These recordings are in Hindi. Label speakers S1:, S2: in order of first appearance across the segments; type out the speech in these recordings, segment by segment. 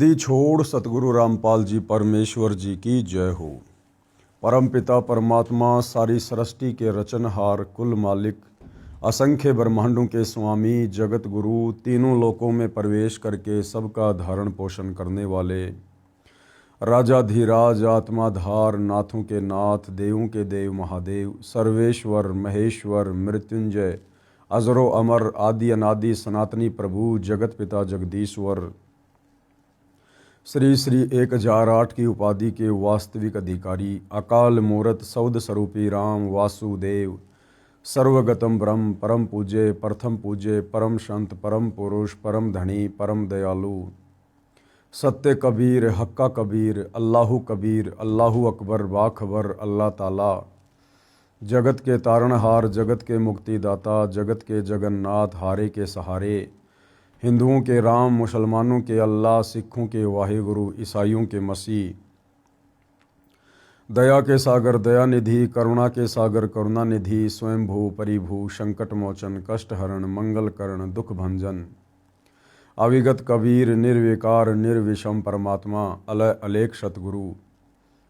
S1: दी छोड़ सतगुरु रामपाल जी परमेश्वर जी की जय हो। परम पिता परमात्मा सारी सृष्टि के रचनहार कुल मालिक असंख्य ब्रह्मांडों के स्वामी जगत गुरु तीनों लोकों में प्रवेश करके सबका धारण पोषण करने वाले राजाधिराज आत्माधार नाथों के नाथ देवों के देव महादेव सर्वेश्वर महेश्वर मृत्युंजय अजरो अमर आदि अनादि सनातनी प्रभु जगत पिता जगदीश्वर श्री श्री 1008 की उपाधि के वास्तविक अधिकारी अकाल मूरत सौद स्वरूपी राम वासुदेव सर्वगतम ब्रह्म परम पूज्य प्रथम पूज्य परम संत परम पुरुष परम धनी परम दयालु सत्य कबीर हक्का कबीर अल्लाहु कबीर अल्लाहु अकबर बाखबर अल्लाह ताला जगत के तारणहार जगत के मुक्तिदाता जगत के जगन्नाथ हारे के सहारे हिंदुओं के राम मुसलमानों के अल्लाह सिखों के वाहिगुरु ईसाइयों के मसीह दया के सागर दयानिधि करुणा के सागर करुणानिधि स्वयंभू परिभू संकट मोचन कष्ट हरण मंगल करण दुख भंजन अविगत कबीर निर्विकार निर्विषम परमात्मा अलय अलेख सतगुरु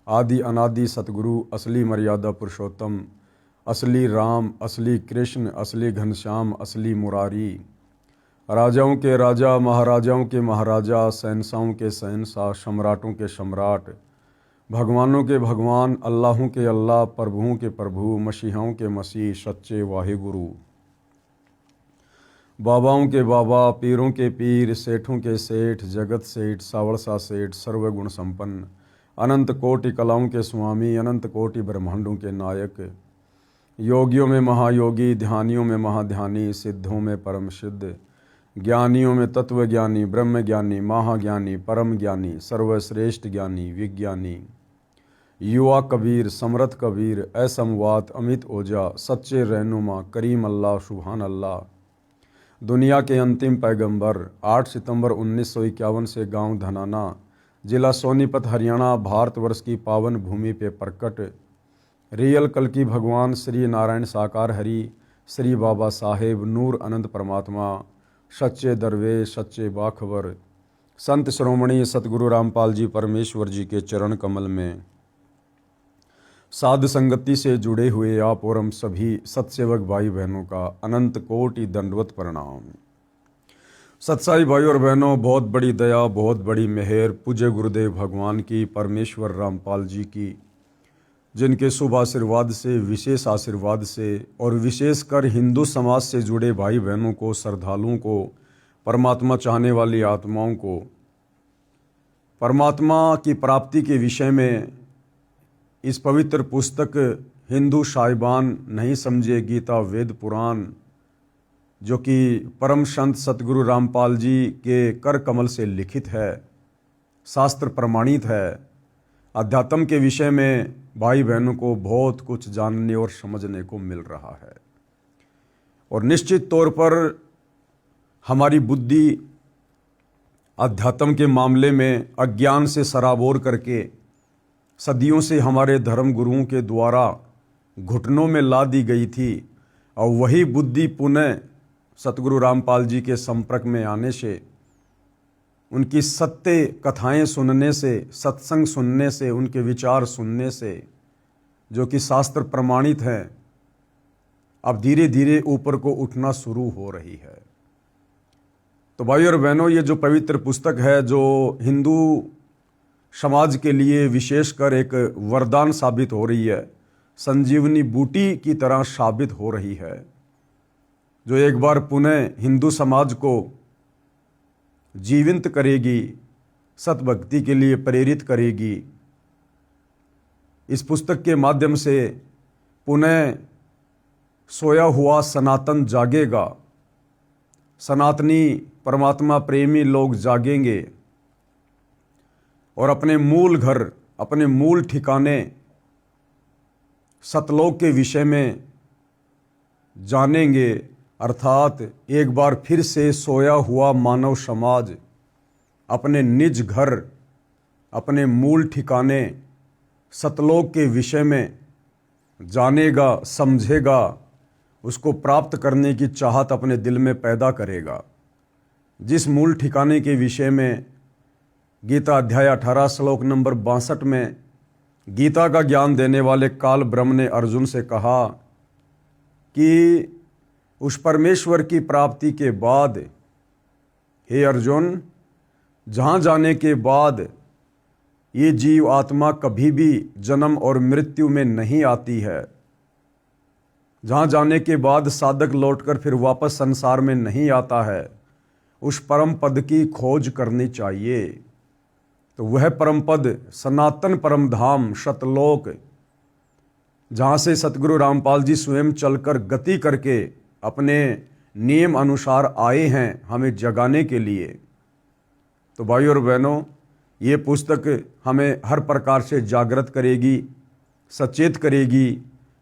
S1: आदि अनादि सतगुरु असली मर्यादा पुरुषोत्तम असली राम असली कृष्ण असली घनश्याम असली मुरारी राजाओं के राजा महाराजाओं के महाराजा शहंशाहों के शहंशाह सम्राटों के सम्राट भगवानों के भगवान अल्लाहों के अल्लाह प्रभुओं के प्रभु मसीहाओं के मसीह सच्चे वाहिगुरु बाबाओं के बाबा पीरों के पीर सेठों के सेठ जगत सेठ सावड़सा सेठ सर्वगुण संपन्न अनंत कोटि कलाओं के स्वामी अनंत कोटि ब्रह्मांडों के नायक योगियों में महायोगी ध्यानियों में महाध्यानी सिद्धों में परम सिद्ध ज्ञानियों में तत्व ज्ञानी ब्रह्म ज्ञानी महाज्ञानी परम ज्ञानी सर्वश्रेष्ठ ज्ञानी विज्ञानी युवा कबीर समर्थ कबीर असमवात अमित ओझा सच्चे रहनुमा करीम अल्लाह सुभान अल्लाह दुनिया के अंतिम पैगंबर 8 सितंबर 1951 से गांव धनाना जिला सोनीपत हरियाणा भारतवर्ष की पावन भूमि पे प्रकट रियल कल की भगवान श्री नारायण साकार हरि श्री बाबा साहेब नूर अनंत परमात्मा सच्चे दरवेश सच्चे बाखबर संत श्रोमणी सतगुरु रामपाल जी परमेश्वर जी के चरण कमल में साध संगति से जुड़े हुए आप और हम सभी सत्सेवक भाई बहनों का अनंत कोटि दंडवत प्रणाम। सत्साई भाई और बहनों, बहुत बड़ी दया बहुत बड़ी मेहर पूज्य गुरुदेव भगवान की परमेश्वर रामपाल जी की, जिनके शुभ आशीर्वाद से विशेष आशीर्वाद से और विशेषकर हिंदू समाज से जुड़े भाई बहनों को श्रद्धालुओं को परमात्मा चाहने वाली आत्माओं को परमात्मा की प्राप्ति के विषय में इस पवित्र पुस्तक हिंदू साहिबान नहीं समझे गीता वेद पुराण जो कि परम संत सतगुरु रामपाल जी के कर कमल से लिखित है, शास्त्र प्रमाणित है, अध्यात्म के विषय में भाई बहनों को बहुत कुछ जानने और समझने को मिल रहा है। और निश्चित तौर पर हमारी बुद्धि अध्यात्म के मामले में अज्ञान से सराबोर करके सदियों से हमारे धर्म गुरुओं के द्वारा घुटनों में ला दी गई थी और वही बुद्धि पुनः सतगुरु रामपाल जी के संपर्क में आने से, उनकी सत्य कथाएं सुनने से, सत्संग सुनने से, उनके विचार सुनने से जो कि शास्त्र प्रमाणित हैं, अब धीरे धीरे ऊपर को उठना शुरू हो रही है। तो भाई और बहनों, ये जो पवित्र पुस्तक है जो हिंदू समाज के लिए विशेषकर एक वरदान साबित हो रही है, संजीवनी बूटी की तरह साबित हो रही है, जो एक बार पुनः हिंदू समाज को जीवित करेगी, सतभक्ति के लिए प्रेरित करेगी। इस पुस्तक के माध्यम से पुनः सोया हुआ सनातन जागेगा, सनातनी परमात्मा प्रेमी लोग जागेंगे और अपने मूल घर अपने मूल ठिकाने सतलोक के विषय में जानेंगे। अर्थात एक बार फिर से सोया हुआ मानव समाज अपने निज घर अपने मूल ठिकाने सतलोक के विषय में जानेगा, समझेगा, उसको प्राप्त करने की चाहत अपने दिल में पैदा करेगा। जिस मूल ठिकाने के विषय में गीता अध्याय 18 श्लोक नंबर 62 में गीता का ज्ञान देने वाले काल ब्रह्म ने अर्जुन से कहा कि उस परमेश्वर की प्राप्ति के बाद, हे अर्जुन, जहाँ जाने के बाद ये जीव आत्मा कभी भी जन्म और मृत्यु में नहीं आती है, जहाँ जाने के बाद साधक लौटकर फिर वापस संसार में नहीं आता है, उस परम पद की खोज करनी चाहिए। तो वह परम पद सनातन परम धाम सतलोक, जहाँ से सतगुरु रामपाल जी स्वयं चलकर गति करके अपने नियम अनुसार आए हैं हमें जगाने के लिए। तो भाइयों और बहनों, ये पुस्तक हमें हर प्रकार से जागृत करेगी, सचेत करेगी,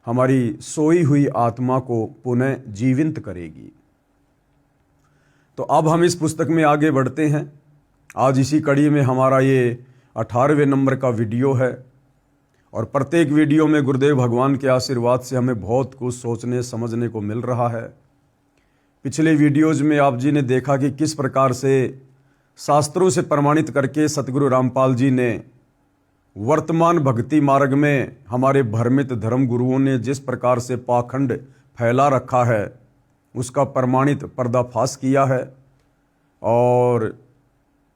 S1: हमारी सोई हुई आत्मा को पुनः जीवित करेगी। तो अब हम इस पुस्तक में आगे बढ़ते हैं। आज इसी कड़ी में हमारा ये 18वें नंबर का वीडियो है और प्रत्येक वीडियो में गुरुदेव भगवान के आशीर्वाद से हमें बहुत कुछ सोचने समझने को मिल रहा है। पिछले वीडियोज़ में आप जी ने देखा कि किस प्रकार से शास्त्रों से प्रमाणित करके सतगुरु रामपाल जी ने वर्तमान भक्ति मार्ग में हमारे भ्रमित धर्म गुरुओं ने जिस प्रकार से पाखंड फैला रखा है उसका प्रमाणित पर्दाफाश किया है। और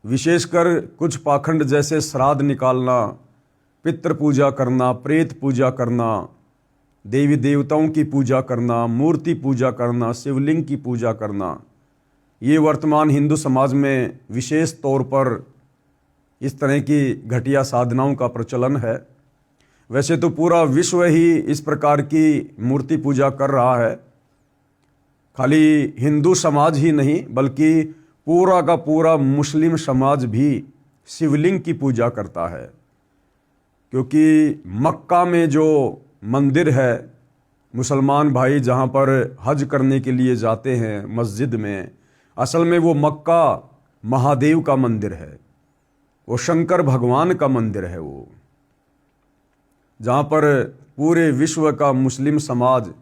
S1: विशेषकर कुछ पाखंड जैसे श्राद्ध निकालना, पितृ पूजा करना, प्रेत पूजा करना, देवी देवताओं की पूजा करना, मूर्ति पूजा करना, शिवलिंग की पूजा करना, ये वर्तमान हिंदू समाज में विशेष तौर पर इस तरह की घटिया साधनाओं का प्रचलन है। वैसे तो पूरा विश्व ही इस प्रकार की मूर्ति पूजा कर रहा है, खाली हिंदू समाज ही नहीं बल्कि पूरा का पूरा मुस्लिम समाज भी शिवलिंग की पूजा करता है। क्योंकि मक्का में जो मंदिर है, मुसलमान भाई जहाँ पर हज करने के लिए जाते हैं मस्जिद में, असल में वो मक्का महादेव का मंदिर है, वो शंकर भगवान का मंदिर है, वो जहाँ पर पूरे विश्व का मुस्लिम समाज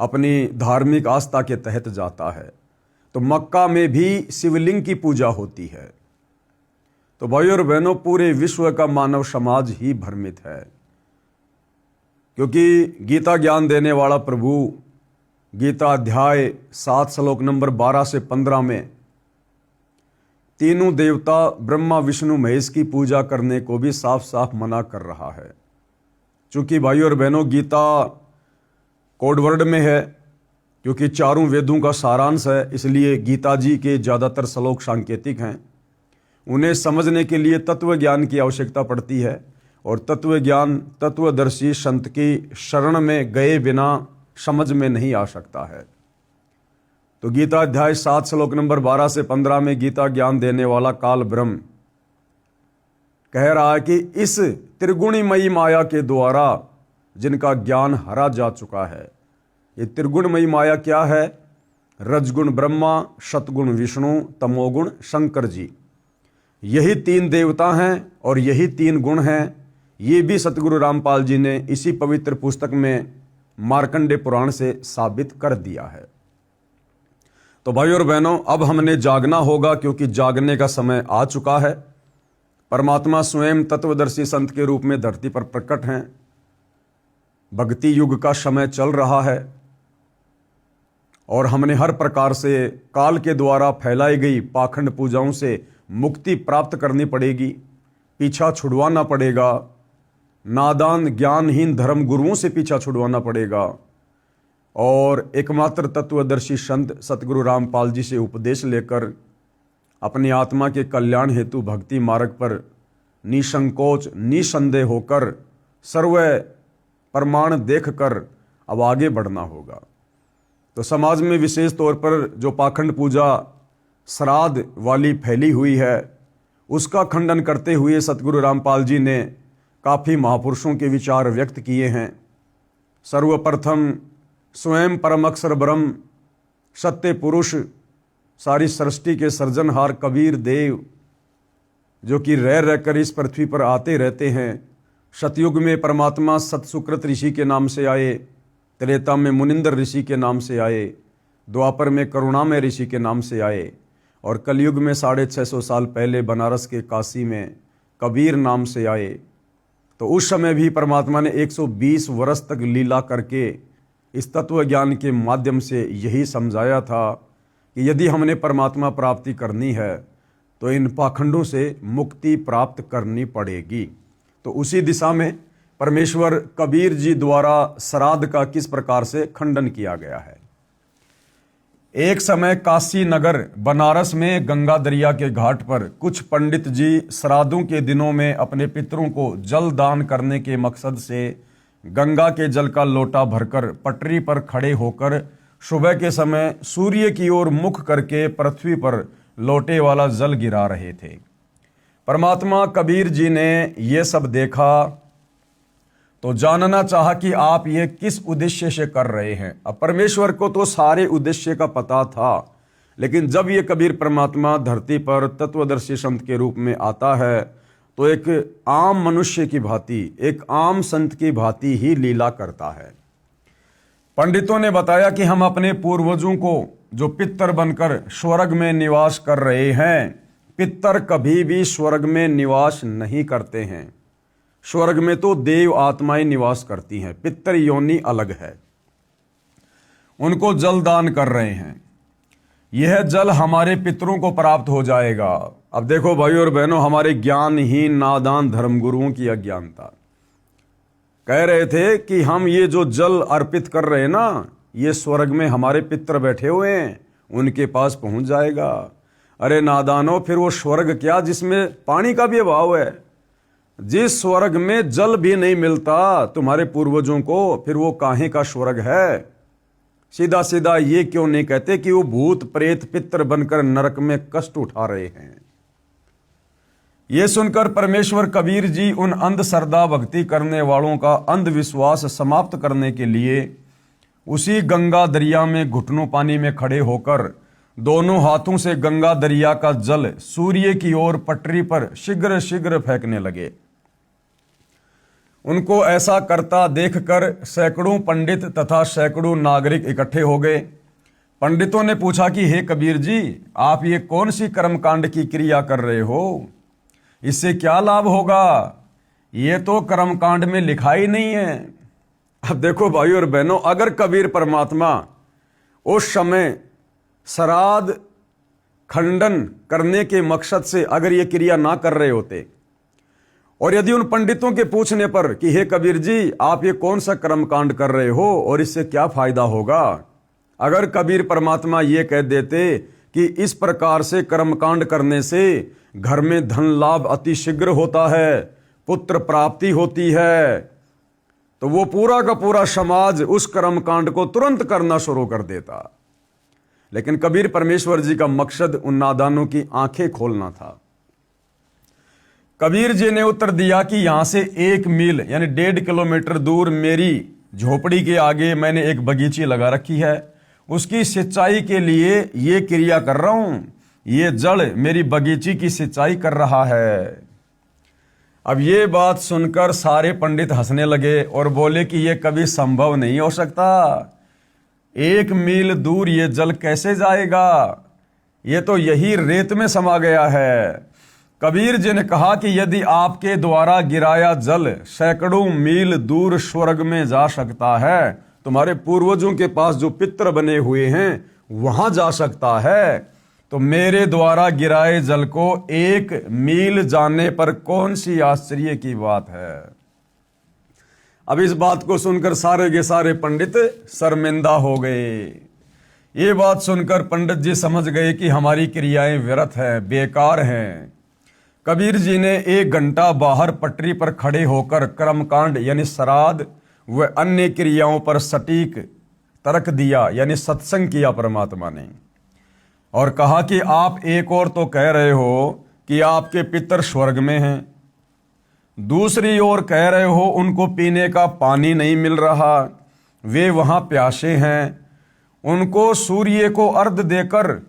S1: अपनी धार्मिक आस्था के तहत जाता है। तो मक्का में भी शिवलिंग की पूजा होती है। तो भाइयों और बहनों, पूरे विश्व का मानव समाज ही भ्रमित है, क्योंकि गीता ज्ञान देने वाला प्रभु गीता अध्याय 7 श्लोक नंबर 12 से 15 में तीनों देवता ब्रह्मा विष्णु महेश की पूजा करने को भी साफ साफ मना कर रहा है। चूंकि भाइयों और बहनों, गीता कोडवर्ड में है, क्योंकि चारों वेदों का सारांश है, इसलिए गीता जी के ज़्यादातर श्लोक सांकेतिक हैं। उन्हें समझने के लिए तत्व ज्ञान की आवश्यकता पड़ती है और तत्व ज्ञान तत्वदर्शी संत की शरण में गए बिना समझ में नहीं आ सकता है। तो गीता अध्याय 7 श्लोक नंबर 12 से 15 में गीता ज्ञान देने वाला काल ब्रह्म कह रहा है कि इस त्रिगुणमयी माया के द्वारा जिनका ज्ञान हरा जा चुका है। ये त्रिगुणमयी माया क्या है? रजगुण ब्रह्मा, सतगुण विष्णु, तमोगुण शंकर जी, यही 3 देवता हैं और यही 3 गुण हैं। ये भी सतगुरु रामपाल जी ने इसी पवित्र पुस्तक में मार्कंडे पुराण से साबित कर दिया है। तो भाइयों और बहनों, अब हमने जागना होगा, क्योंकि जागने का समय आ चुका है। परमात्मा स्वयं तत्वदर्शी संत के रूप में धरती पर प्रकट हैं। भक्ति युग का समय चल रहा है और हमने हर प्रकार से काल के द्वारा फैलाई गई पाखंड पूजाओं से मुक्ति प्राप्त करनी पड़ेगी, पीछा छुड़वाना पड़ेगा, नादान ज्ञानहीन धर्म गुरुओं से पीछा छुड़वाना पड़ेगा और एकमात्र तत्वदर्शी संत सतगुरु रामपाल जी से उपदेश लेकर अपनी आत्मा के कल्याण हेतु भक्ति मार्ग पर निसंकोच निसंदेह होकर सर्व प्रमाण देखकर अब आगे बढ़ना होगा। तो समाज में विशेष तौर पर जो पाखंड पूजा श्राद्ध वाली फैली हुई है, उसका खंडन करते हुए सतगुरु रामपाल जी ने काफ़ी महापुरुषों के विचार व्यक्त किए हैं। सर्वप्रथम स्वयं परम अक्षर ब्रह्म सत्य पुरुष, सारी सृष्टि के सृजनहार कबीर देव, जो कि रह रहकर इस पृथ्वी पर आते रहते हैं। सतयुग में परमात्मा सतसुकृत ऋषि के नाम से आए, त्रेता में मुनिंदर ऋषि के नाम से आए, द्वापर में करुणामय ऋषि के नाम से आए और कलयुग में 650 साल पहले बनारस के काशी में कबीर नाम से आए, तो उस समय भी परमात्मा ने 120 वर्ष तक लीला करके इस तत्व ज्ञान के माध्यम से यही समझाया था कि यदि हमने परमात्मा प्राप्ति करनी है तो इन पाखंडों से मुक्ति प्राप्त करनी पड़ेगी। तो उसी दिशा में परमेश्वर कबीर जी द्वारा श्राद्ध का किस प्रकार से खंडन किया गया है। एक समय काशी नगर बनारस में गंगा दरिया के घाट पर कुछ पंडित जी श्राद्धों के दिनों में अपने पितरों को जल दान करने के मकसद से गंगा के जल का लोटा भरकर पटरी पर खड़े होकर सुबह के समय सूर्य की ओर मुख करके पृथ्वी पर लोटे वाला जल गिरा रहे थे। परमात्मा कबीर जी ने यह सब देखा तो जानना चाहा कि आप ये किस उद्देश्य से कर रहे हैं। अब परमेश्वर को तो सारे उद्देश्य का पता था, लेकिन जब ये कबीर परमात्मा धरती पर तत्वदर्शी संत के रूप में आता है तो एक आम मनुष्य की भांति, एक आम संत की भांति ही लीला करता है। पंडितों ने बताया कि हम अपने पूर्वजों को जो पितर बनकर स्वर्ग में निवास कर रहे हैं, पितर कभी भी स्वर्ग में निवास नहीं करते हैं। स्वर्ग में तो देव आत्माएं निवास करती हैं, पितर योनि अलग है। उनको जल दान कर रहे हैं, यह जल हमारे पितरों को प्राप्त हो जाएगा। अब देखो भाई और बहनों, हमारे ज्ञानहीन नादान धर्मगुरुओं की अज्ञानता कह रहे थे कि हम ये जो जल अर्पित कर रहे हैं ना, ये स्वर्ग में हमारे पितर बैठे हुए हैं, उनके पास पहुंच जाएगा। अरे नादानो, फिर वो स्वर्ग क्या जिसमें पानी का भी अभाव है, जिस स्वर्ग में जल भी नहीं मिलता तुम्हारे पूर्वजों को, फिर वो काहे का स्वर्ग है। सीधा सीधा ये क्यों नहीं कहते कि वो भूत प्रेत पितर बनकर नरक में कष्ट उठा रहे हैं। ये सुनकर परमेश्वर कबीर जी उन अंधश्रद्धा भक्ति करने वालों का अंधविश्वास समाप्त करने के लिए उसी गंगा दरिया में घुटनों पानी में खड़े होकर दोनों हाथों से गंगा दरिया का जल सूर्य की ओर पटरी पर शीघ्र शीघ्र फेंकने लगे। उनको ऐसा करता देखकर सैकड़ों पंडित तथा सैकड़ों नागरिक इकट्ठे हो गए। पंडितों ने पूछा कि हे कबीर जी, आप ये कौन सी कर्मकांड की क्रिया कर रहे हो, इससे क्या लाभ होगा? ये तो कर्मकांड में लिखा ही नहीं है। अब देखो भाई और बहनों, अगर कबीर परमात्मा उस समय श्राद्ध खंडन करने के मकसद से अगर ये क्रिया ना कर रहे होते, और यदि उन पंडितों के पूछने पर कि हे कबीर जी, आप ये कौन सा कर्मकांड कर रहे हो और इससे क्या फायदा होगा, अगर कबीर परमात्मा ये कह देते कि इस प्रकार से कर्मकांड करने से घर में धन लाभ अति शीघ्र होता है, पुत्र प्राप्ति होती है, तो वो पूरा का पूरा समाज उस कर्मकांड को तुरंत करना शुरू कर देता। लेकिन कबीर परमेश्वर जी का मकसद उन नादानों की आंखें खोलना था। कबीर जी ने उत्तर दिया कि यहां से 1 मील यानी 1.5 किलोमीटर दूर मेरी झोपड़ी के आगे मैंने एक बगीची लगा रखी है, उसकी सिंचाई के लिए ये क्रिया कर रहा हूं। ये जड़ मेरी बगीची की सिंचाई कर रहा है। अब ये बात सुनकर सारे पंडित हंसने लगे और बोले कि ये कभी संभव नहीं हो सकता। 1 मील दूर ये जल कैसे जाएगा, ये तो यही रेत में समा गया है। कबीर जी ने कहा कि यदि आपके द्वारा गिराया जल सैकड़ों मील दूर स्वर्ग में जा सकता है, तुम्हारे पूर्वजों के पास जो पितर बने हुए हैं वहां जा सकता है, तो मेरे द्वारा गिराए जल को 1 मील जाने पर कौन सी आश्चर्य की बात है। अब इस बात को सुनकर सारे के सारे पंडित शर्मिंदा हो गए। ये बात सुनकर पंडित जी समझ गए कि हमारी क्रियाएं व्यर्थ हैं, बेकार हैं। कबीर जी ने 1 घंटा बाहर पटरी पर खड़े होकर कर्मकांड यानी श्राद्ध व अन्य क्रियाओं पर सटीक तर्क दिया, यानी सत्संग किया परमात्मा ने, और कहा कि आप एक और तो कह रहे हो कि आपके पितर स्वर्ग में हैं, दूसरी ओर कह रहे हो उनको पीने का पानी नहीं मिल रहा, वे वहां प्यासे हैं, उनको सूर्य को अर्घ देकर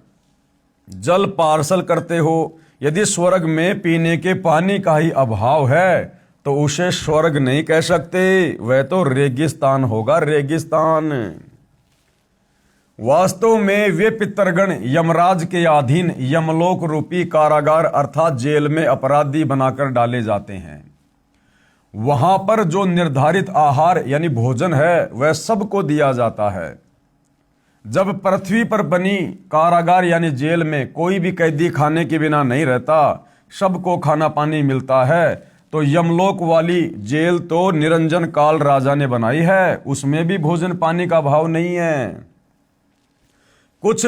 S1: जल पार्सल करते हो। यदि स्वर्ग में पीने के पानी का ही अभाव है तो उसे स्वर्ग नहीं कह सकते, वह तो रेगिस्तान होगा, रेगिस्तान। वास्तव में वे पितरगण यमराज के अधीन यमलोक रूपी कारागार अर्थात जेल में अपराधी बनाकर डाले जाते हैं। वहां पर जो निर्धारित आहार यानी भोजन है वह सबको दिया जाता है। जब पृथ्वी पर बनी कारागार यानी जेल में कोई भी कैदी खाने के बिना नहीं रहता, सबको खाना पानी मिलता है, तो यमलोक वाली जेल तो निरंजन काल राजा ने बनाई है, उसमें भी भोजन पानी का अभाव नहीं है। कुछ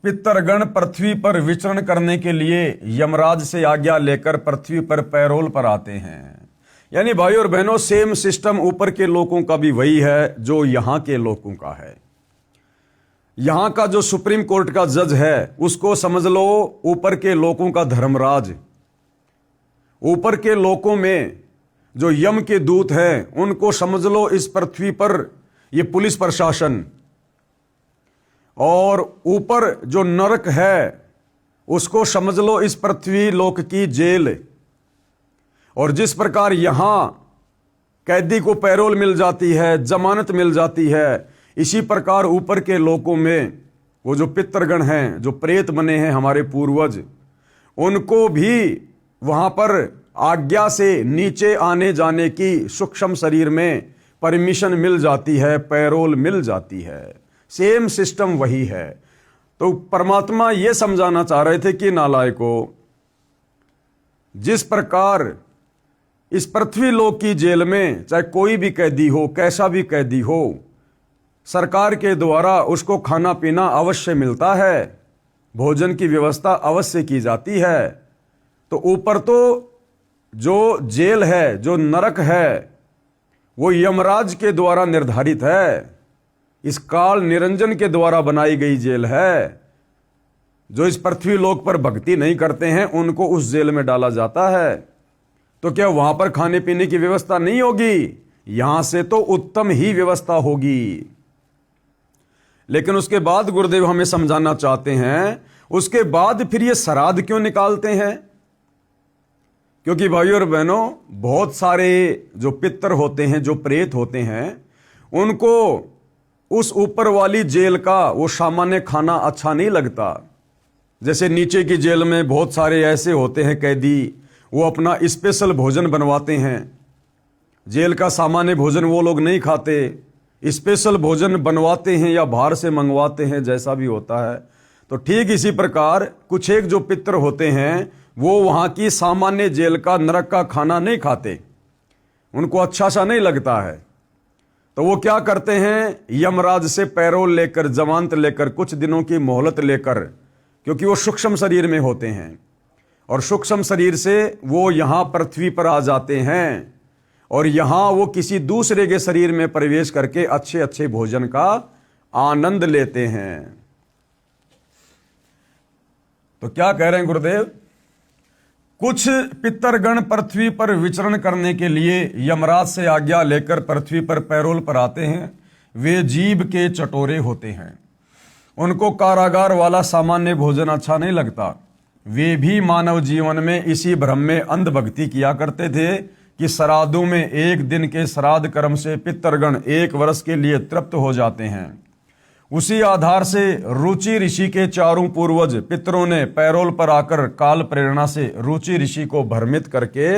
S1: पितरगण पृथ्वी पर विचरण करने के लिए यमराज से आज्ञा लेकर पृथ्वी पर पैरोल पर आते हैं। यानी भाई और बहनों, सेम सिस्टम ऊपर के लोगों का भी वही है जो यहां के लोगों का है। यहां का जो सुप्रीम कोर्ट का जज है उसको समझ लो ऊपर के लोगों का धर्मराज। ऊपर के लोगों में जो यम के दूत हैं उनको समझ लो इस पृथ्वी पर ये पुलिस प्रशासन, और ऊपर जो नरक है उसको समझ लो इस पृथ्वी लोक की जेल। और जिस प्रकार यहां कैदी को पैरोल मिल जाती है, जमानत मिल जाती है, इसी प्रकार ऊपर के लोकों में वो जो पितरगण हैं, जो प्रेत बने हैं हमारे पूर्वज, उनको भी वहां पर आज्ञा से नीचे आने जाने की सूक्ष्म शरीर में परमिशन मिल जाती है, पैरोल मिल जाती है। सेम सिस्टम वही है। तो परमात्मा यह समझाना चाह रहे थे कि नालायकों, जिस प्रकार इस पृथ्वी लोक की जेल में चाहे कोई भी कैदी हो, कैसा भी कैदी हो, सरकार के द्वारा उसको खाना पीना अवश्य मिलता है, भोजन की व्यवस्था अवश्य की जाती है, तो ऊपर तो जो जेल है, जो नरक है, वो यमराज के द्वारा निर्धारित है, इस काल निरंजन के द्वारा बनाई गई जेल है। जो इस पृथ्वी लोक पर भक्ति नहीं करते हैं उनको उस जेल में डाला जाता है। तो क्या वहां पर खाने पीने की व्यवस्था नहीं होगी? यहां से तो उत्तम ही व्यवस्था होगी। लेकिन उसके बाद गुरुदेव हमें समझाना चाहते हैं, उसके बाद फिर ये श्राद्ध क्यों निकालते हैं? क्योंकि भाइयों और बहनों, बहुत सारे जो पितर होते हैं, जो प्रेत होते हैं, उनको उस ऊपर वाली जेल का वो सामान्य खाना अच्छा नहीं लगता। जैसे नीचे की जेल में बहुत सारे ऐसे होते हैं कैदी, वो अपना स्पेशल भोजन बनवाते हैं। जेल का सामान्य भोजन वो लोग नहीं खाते, स्पेशल भोजन बनवाते हैं या बाहर से मंगवाते हैं, जैसा भी होता है। तो ठीक इसी प्रकार कुछ एक जो पितर होते हैं वो वहां की सामान्य जेल का, नरक का खाना नहीं खाते, उनको अच्छा सा नहीं लगता है। तो वो क्या करते हैं, यमराज से पैरोल लेकर, जमानत लेकर, कुछ दिनों की मोहलत लेकर, क्योंकि वो सूक्ष्म शरीर में होते हैं, और सूक्ष्म शरीर से वो यहां पृथ्वी पर आ जाते हैं, और यहां वो किसी दूसरे के शरीर में प्रवेश करके अच्छे अच्छे भोजन का आनंद लेते हैं। तो क्या कह रहे हैं गुरुदेव? कुछ पितरगण पृथ्वी पर विचरण करने के लिए यमराज से आज्ञा लेकर पृथ्वी पर पैरोल पर आते हैं। वे जीभ के चटोरे होते हैं, उनको कारागार वाला सामान्य भोजन अच्छा नहीं लगता। वे भी मानव जीवन में इसी भ्रम में अंधभक्ति किया करते थे कि श्राद्धों में एक दिन के श्राद्ध कर्म से पितरगण 1 वर्ष के लिए तृप्त हो जाते हैं। उसी आधार से रुचि ऋषि के चारों पूर्वज पितरों ने पैरोल पर आकर काल प्रेरणा से रुचि ऋषि को भ्रमित करके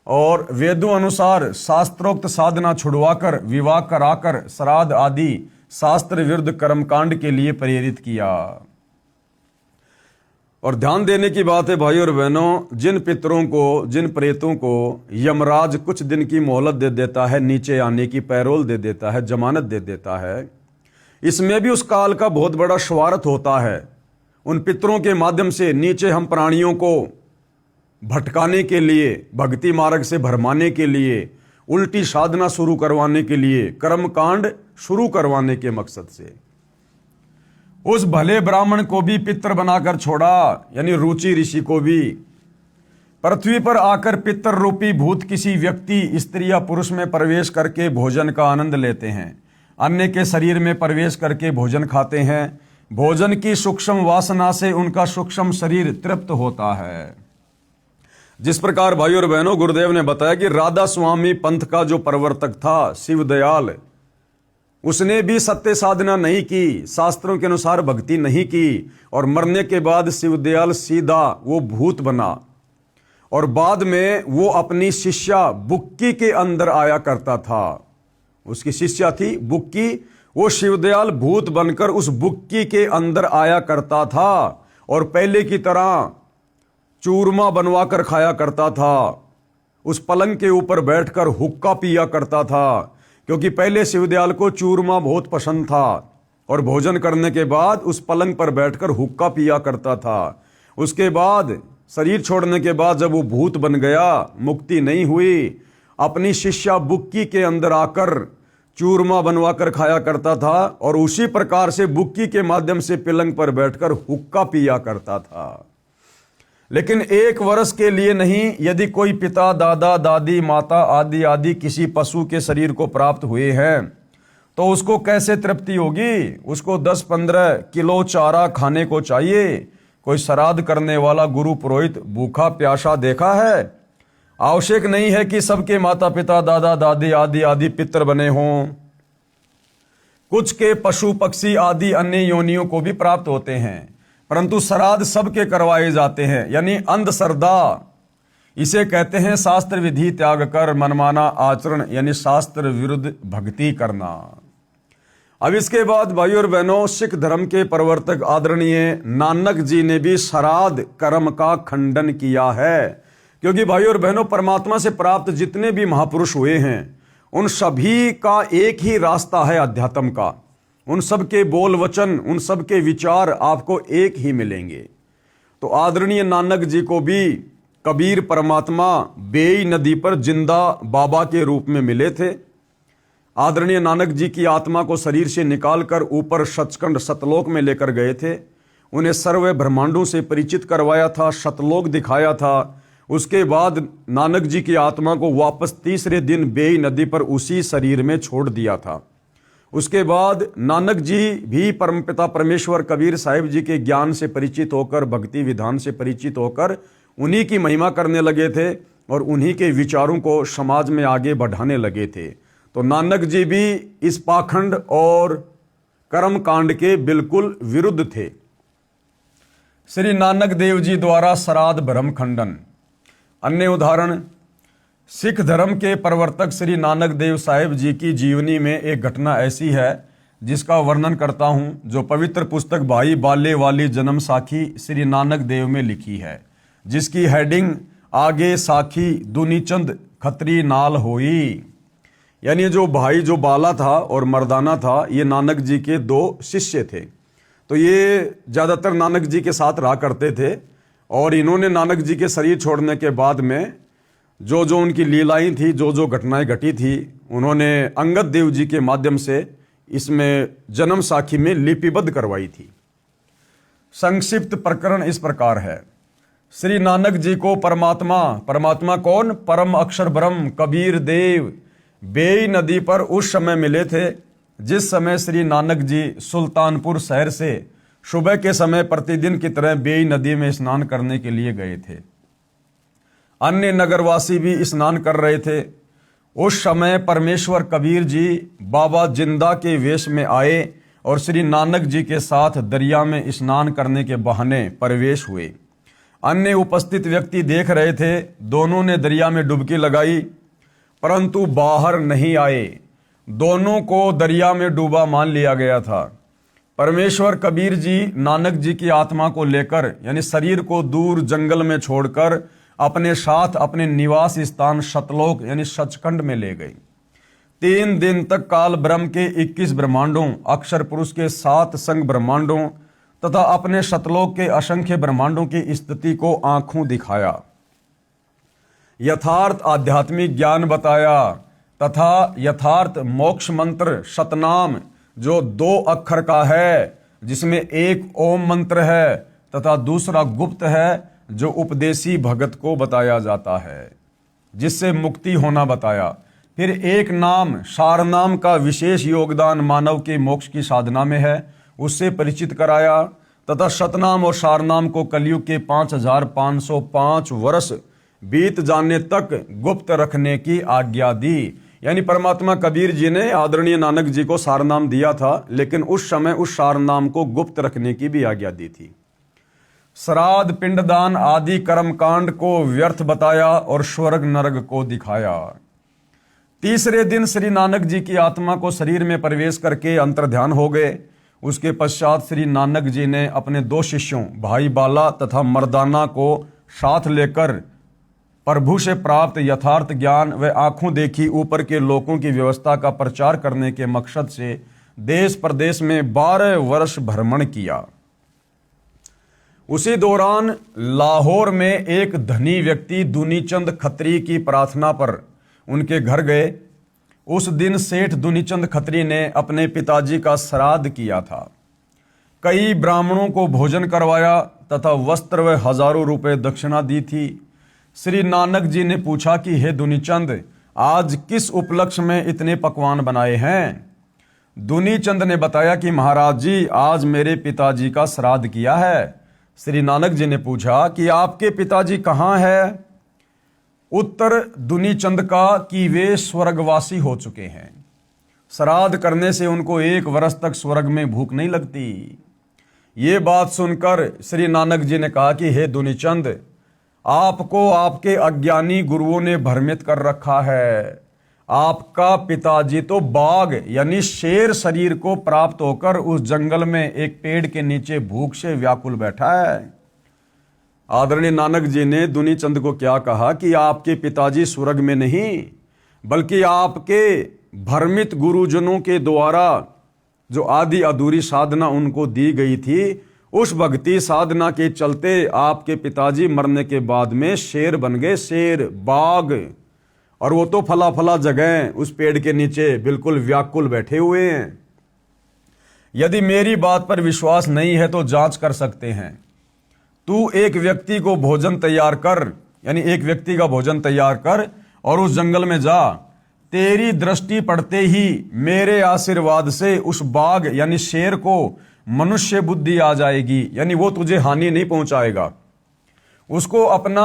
S1: और वेदों अनुसार शास्त्रोक्त साधना छुड़वाकर, विवाह कराकर श्राद्ध आदि शास्त्र विरुद्ध कर्मकांड के लिए प्रेरित किया। और ध्यान देने की बात है भाई और बहनों, जिन पितरों को, जिन प्रेतों को यमराज कुछ दिन की मोहलत दे देता है, नीचे आने की पैरोल दे देता है, जमानत दे देता है, इसमें भी उस काल का बहुत बड़ा स्वार्थ होता है। उन पितरों के माध्यम से नीचे हम प्राणियों को भटकाने के लिए, भक्ति मार्ग से भरमाने के लिए, उल्टी साधना शुरू करवाने के लिए, कर्मकांड शुरू करवाने के मकसद से उस भले ब्राह्मण को भी पितर बनाकर छोड़ा, यानी रुचि ऋषि को भी। पृथ्वी पर आकर पितर रूपी भूत किसी व्यक्ति, स्त्री या पुरुष में प्रवेश करके भोजन का आनंद लेते हैं, अन्य के शरीर में प्रवेश करके भोजन खाते हैं। भोजन की सूक्ष्म वासना से उनका सूक्ष्म शरीर तृप्त होता है। जिस प्रकार भाई और बहनों गुरुदेव ने बताया कि राधा स्वामी पंथ का जो प्रवर्तक था शिव दयाल, उसने भी सत्य साधना नहीं की, शास्त्रों के अनुसार भक्ति नहीं की, और मरने के बाद शिवदयाल सीधा वो भूत बना। और बाद में वो अपनी शिष्या बुक्की के अंदर आया करता था। उसकी शिष्या थी बुक्की, वो शिवदयाल भूत बनकर उस बुक्की के अंदर आया करता था और पहले की तरह चूरमा बनवा कर खाया करता था। उस पलंग के ऊपर बैठकर हुक्का पिया करता था, क्योंकि पहले शिवदयाल को चूरमा बहुत पसंद था और भोजन करने के बाद उस पलंग पर बैठकर हुक्का पिया करता था। उसके बाद शरीर छोड़ने के बाद जब वो भूत बन गया, मुक्ति नहीं हुई, अपनी शिष्या बुक्की के अंदर आकर चूरमा बनवा कर खाया करता था और उसी प्रकार से बुक्की के माध्यम से पलंग पर बैठकर हुक्का पिया करता था। लेकिन 1 वर्ष के लिए नहीं, यदि कोई पिता, दादा, दादी, माता आदि आदि किसी पशु के शरीर को प्राप्त हुए हैं तो उसको कैसे तृप्ति होगी? उसको 10-15 किलो चारा खाने को चाहिए। कोई श्राद्ध करने वाला गुरु पुरोहित भूखा प्यासा देखा है? आवश्यक नहीं है कि सबके माता पिता, दादा दादी आदि आदि पितर बने हों। कुछ के पशु पक्षी आदि अन्य योनियों को भी प्राप्त होते हैं, परंतु श्राद्ध सबके करवाए जाते हैं, यानी अंधश्रद्धा। इसे कहते हैं शास्त्र विधि त्याग कर मनमाना आचरण, यानी शास्त्र विरुद्ध भक्ति करना। अब इसके बाद भाइयों और बहनों, सिख धर्म के प्रवर्तक आदरणीय नानक जी ने भी श्राद्ध कर्म का खंडन किया है। क्योंकि भाइयों और बहनों, परमात्मा से प्राप्त जितने भी महापुरुष हुए हैं उन सभी का एक ही रास्ता है अध्यात्म का। उन सब के बोल वचन, उन सब के विचार आपको एक ही मिलेंगे। तो आदरणीय नानक जी को भी कबीर परमात्मा बेई नदी पर जिंदा बाबा के रूप में मिले थे। आदरणीय नानक जी की आत्मा को शरीर से निकालकर ऊपर सचखंड सतलोक में लेकर गए थे। उन्हें सर्व ब्रह्मांडों से परिचित करवाया था, सतलोक दिखाया था। उसके बाद नानक जी की आत्मा को वापस तीसरे दिन बेई नदी पर उसी शरीर में छोड़ दिया था। उसके बाद नानक जी भी परमपिता परमेश्वर कबीर साहिब जी के ज्ञान से परिचित होकर, भक्ति विधान से परिचित होकर उन्हीं की महिमा करने लगे थे और उन्हीं के विचारों को समाज में आगे बढ़ाने लगे थे। तो नानक जी भी इस पाखंड और कर्म कांड के बिल्कुल विरुद्ध थे। श्री नानक देव जी द्वारा श्राद्ध भ्रम खंडन। अन्य उदाहरण, सिख धर्म के प्रवर्तक श्री नानक देव साहिब जी की जीवनी में एक घटना ऐसी है जिसका वर्णन करता हूं, जो पवित्र पुस्तक भाई बाले वाली जन्म साखी श्री नानक देव में लिखी है, जिसकी हेडिंग आगे साखी दुनीचंद खत्री नाल होई। यानी जो भाई जो बाला था और मर्दाना था, ये नानक जी के 2 शिष्य थे। तो ये ज़्यादातर नानक जी के साथ रहा करते थे और इन्होंने नानक जी के शरीर छोड़ने के बाद में जो जो उनकी लीलाएं थी, जो जो घटनाएं घटी थी, उन्होंने अंगद देव जी के माध्यम से इसमें जन्म साखी में लिपिबद्ध करवाई थी। संक्षिप्त प्रकरण इस प्रकार है। श्री नानक जी को परमात्मा कौन? परम अक्षर ब्रह्म कबीर देव बेई नदी पर उस समय मिले थे जिस समय श्री नानक जी सुल्तानपुर शहर से सुबह के समय प्रतिदिन की तरह बेई नदी में स्नान करने के लिए गए थे। अन्य नगरवासी भी स्नान कर रहे थे। उस समय परमेश्वर कबीर जी बाबा जिंदा के वेश में आए और श्री नानक जी के साथ दरिया में स्नान करने के बहाने प्रवेश हुए। अन्य उपस्थित व्यक्ति देख रहे थे। दोनों ने दरिया में डुबकी लगाई परंतु बाहर नहीं आए। दोनों को दरिया में डूबा मान लिया गया था। परमेश्वर कबीर जी नानक जी की आत्मा को लेकर, यानी शरीर को दूर जंगल में छोड़कर अपने साथ अपने निवास स्थान सतलोक यानी सचखंड में ले गई। 3 दिन तक काल ब्रह्म के 21 ब्रह्मांडों, अक्षर पुरुष के 7 संग ब्रह्मांडों तथा अपने सतलोक के असंख्य ब्रह्मांडों की स्थिति को आंखों दिखाया, यथार्थ आध्यात्मिक ज्ञान बताया तथा यथार्थ मोक्ष मंत्र सतनाम जो 2 अक्षर का है, जिसमें एक ओम मंत्र है तथा दूसरा गुप्त है जो उपदेशी भगत को बताया जाता है, जिससे मुक्ति होना बताया। फिर एक नाम सार नाम का विशेष योगदान मानव के मोक्ष की साधना में है, उससे परिचित कराया तथा सतनाम और सारनाम को कलयुग के 5505 वर्ष बीत जाने तक गुप्त रखने की आज्ञा दी। यानी परमात्मा कबीर जी ने आदरणीय नानक जी को सारनाम दिया था, लेकिन उस समय उस सारनाम को गुप्त रखने की भी आज्ञा दी थी। श्राद्ध पिंडदान आदि कर्मकांड को व्यर्थ बताया और स्वर्ग नरक को दिखाया। तीसरे दिन श्री नानक जी की आत्मा को शरीर में प्रवेश करके अंतर्ध्यान हो गए। उसके पश्चात श्री नानक जी ने अपने 2 शिष्यों भाई बाला तथा मर्दाना को साथ लेकर प्रभु से प्राप्त यथार्थ ज्ञान व आंखों देखी ऊपर के लोकों की व्यवस्था का प्रचार करने के मकसद से देश प्रदेश में 12 वर्ष भ्रमण किया। उसी दौरान लाहौर में एक धनी व्यक्ति दुनीचंद खत्री की प्रार्थना पर उनके घर गए। उस दिन सेठ दुनीचंद खत्री ने अपने पिताजी का श्राद्ध किया था। कई ब्राह्मणों को भोजन करवाया तथा वस्त्र व हजारों रुपए दक्षिणा दी थी। श्री नानक जी ने पूछा कि हे दुनीचंद, आज किस उपलक्ष्य में इतने पकवान बनाए हैं? दुनीचंद ने बताया कि महाराज जी, आज मेरे पिताजी का श्राद्ध किया है। श्री नानक जी ने पूछा कि आपके पिताजी कहाँ है? उत्तर दुनीचंद का कि वे स्वर्गवासी हो चुके हैं। श्राद्ध करने से उनको 1 वर्ष तक स्वर्ग में भूख नहीं लगती। ये बात सुनकर श्री नानक जी ने कहा कि हे दुनीचंद, आपको आपके अज्ञानी गुरुओं ने भ्रमित कर रखा है। आपका पिताजी तो बाघ यानी शेर शरीर को प्राप्त होकर उस जंगल में एक पेड़ के नीचे भूख से व्याकुल बैठा है। आदरणीय नानक जी ने दुनीचंद को क्या कहा कि आपके पिताजी स्वर्ग में नहीं, बल्कि आपके भ्रमित गुरुजनों के द्वारा जो आदि अधूरी साधना उनको दी गई थी, उस भक्ति साधना के चलते आपके पिताजी मरने के बाद में शेर बन गए, शेर, बाघ। और वो तो फला फला जगह उस पेड़ के नीचे बिल्कुल व्याकुल बैठे हुए हैं। यदि मेरी बात पर विश्वास नहीं है तो जांच कर सकते हैं। तू एक व्यक्ति को भोजन तैयार कर, यानी एक व्यक्ति का भोजन तैयार कर और उस जंगल में जा। तेरी दृष्टि पड़ते ही मेरे आशीर्वाद से उस बाघ यानी शेर को मनुष्य बुद्धि आ जाएगी, यानी वो तुझे हानि नहीं पहुंचाएगा। उसको अपना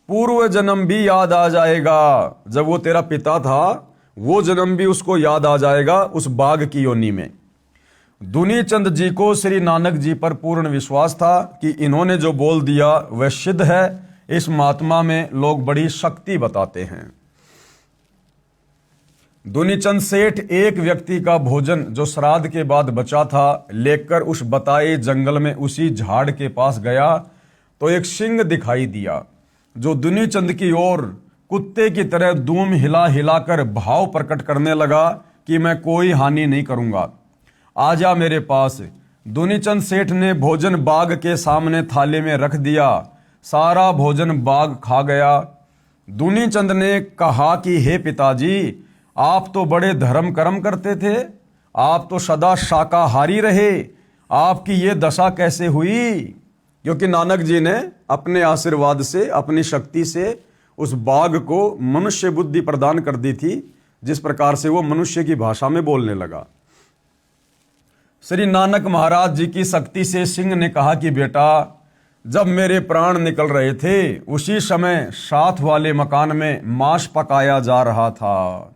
S1: पूर्व जन्म भी याद आ जाएगा। जब वो तेरा पिता था, वो जन्म भी उसको याद आ जाएगा उस बाघ की योनि में। दुनीचंद जी को श्री नानक जी पर पूर्ण विश्वास था कि इन्होंने जो बोल दिया वह सिद्ध है। इस महात्मा में लोग बड़ी शक्ति बताते हैं। दुनीचंद सेठ एक व्यक्ति का भोजन जो श्राद्ध के बाद बचा था लेकर उस बताए जंगल में उसी झाड़ के पास गया तो एक सिंह दिखाई दिया जो दुनीचंद की ओर कुत्ते की तरह दूम हिला हिलाकर भाव प्रकट करने लगा कि मैं कोई हानि नहीं करूंगा, आजा मेरे पास। दुनीचंद सेठ ने भोजन बाघ के सामने थाली में रख दिया। सारा भोजन बाघ खा गया। दुनीचंद ने कहा कि हे पिताजी, आप तो बड़े धर्म कर्म करते थे, आप तो सदा शाकाहारी रहे, आपकी ये दशा कैसे हुई? क्योंकि नानक जी ने अपने आशीर्वाद से, अपनी शक्ति से उस बाघ को मनुष्य बुद्धि प्रदान कर दी थी, जिस प्रकार से वो मनुष्य की भाषा में बोलने लगा। श्री नानक महाराज जी की शक्ति से सिंह ने कहा कि बेटा, जब मेरे प्राण निकल रहे थे उसी समय साथ वाले मकान में मांस पकाया जा रहा था।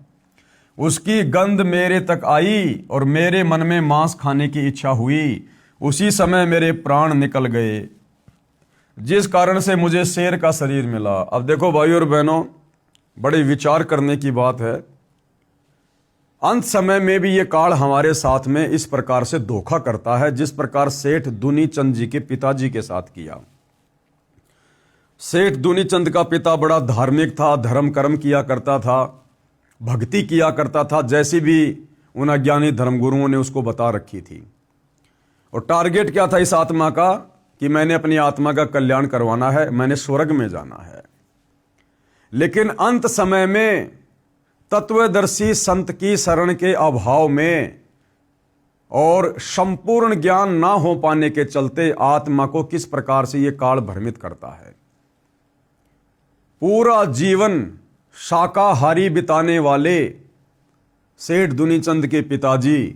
S1: उसकी गंध मेरे तक आई और मेरे मन में मांस खाने की इच्छा हुई। उसी समय मेरे प्राण निकल गए, जिस कारण से मुझे शेर का शरीर मिला। अब देखो भाई और बहनों, बड़े विचार करने की बात है। अंत समय में भी ये काल हमारे साथ में इस प्रकार से धोखा करता है, जिस प्रकार सेठ दुनीचंद जी के पिताजी के साथ किया। सेठ दुनीचंद का पिता बड़ा धार्मिक था, धर्म कर्म किया करता था, भक्ति किया करता था, जैसी भी उन अज्ञानी धर्मगुरुओं ने उसको बता रखी थी। और टारगेट क्या था इस आत्मा का कि मैंने अपनी आत्मा का कल्याण करवाना है, मैंने स्वर्ग में जाना है। लेकिन अंत समय में तत्वदर्शी संत की शरण के अभाव में और संपूर्ण ज्ञान ना हो पाने के चलते आत्मा को किस प्रकार से यह काल भ्रमित करता है। पूरा जीवन शाकाहारी बिताने वाले सेठ दुनीचंद के पिताजी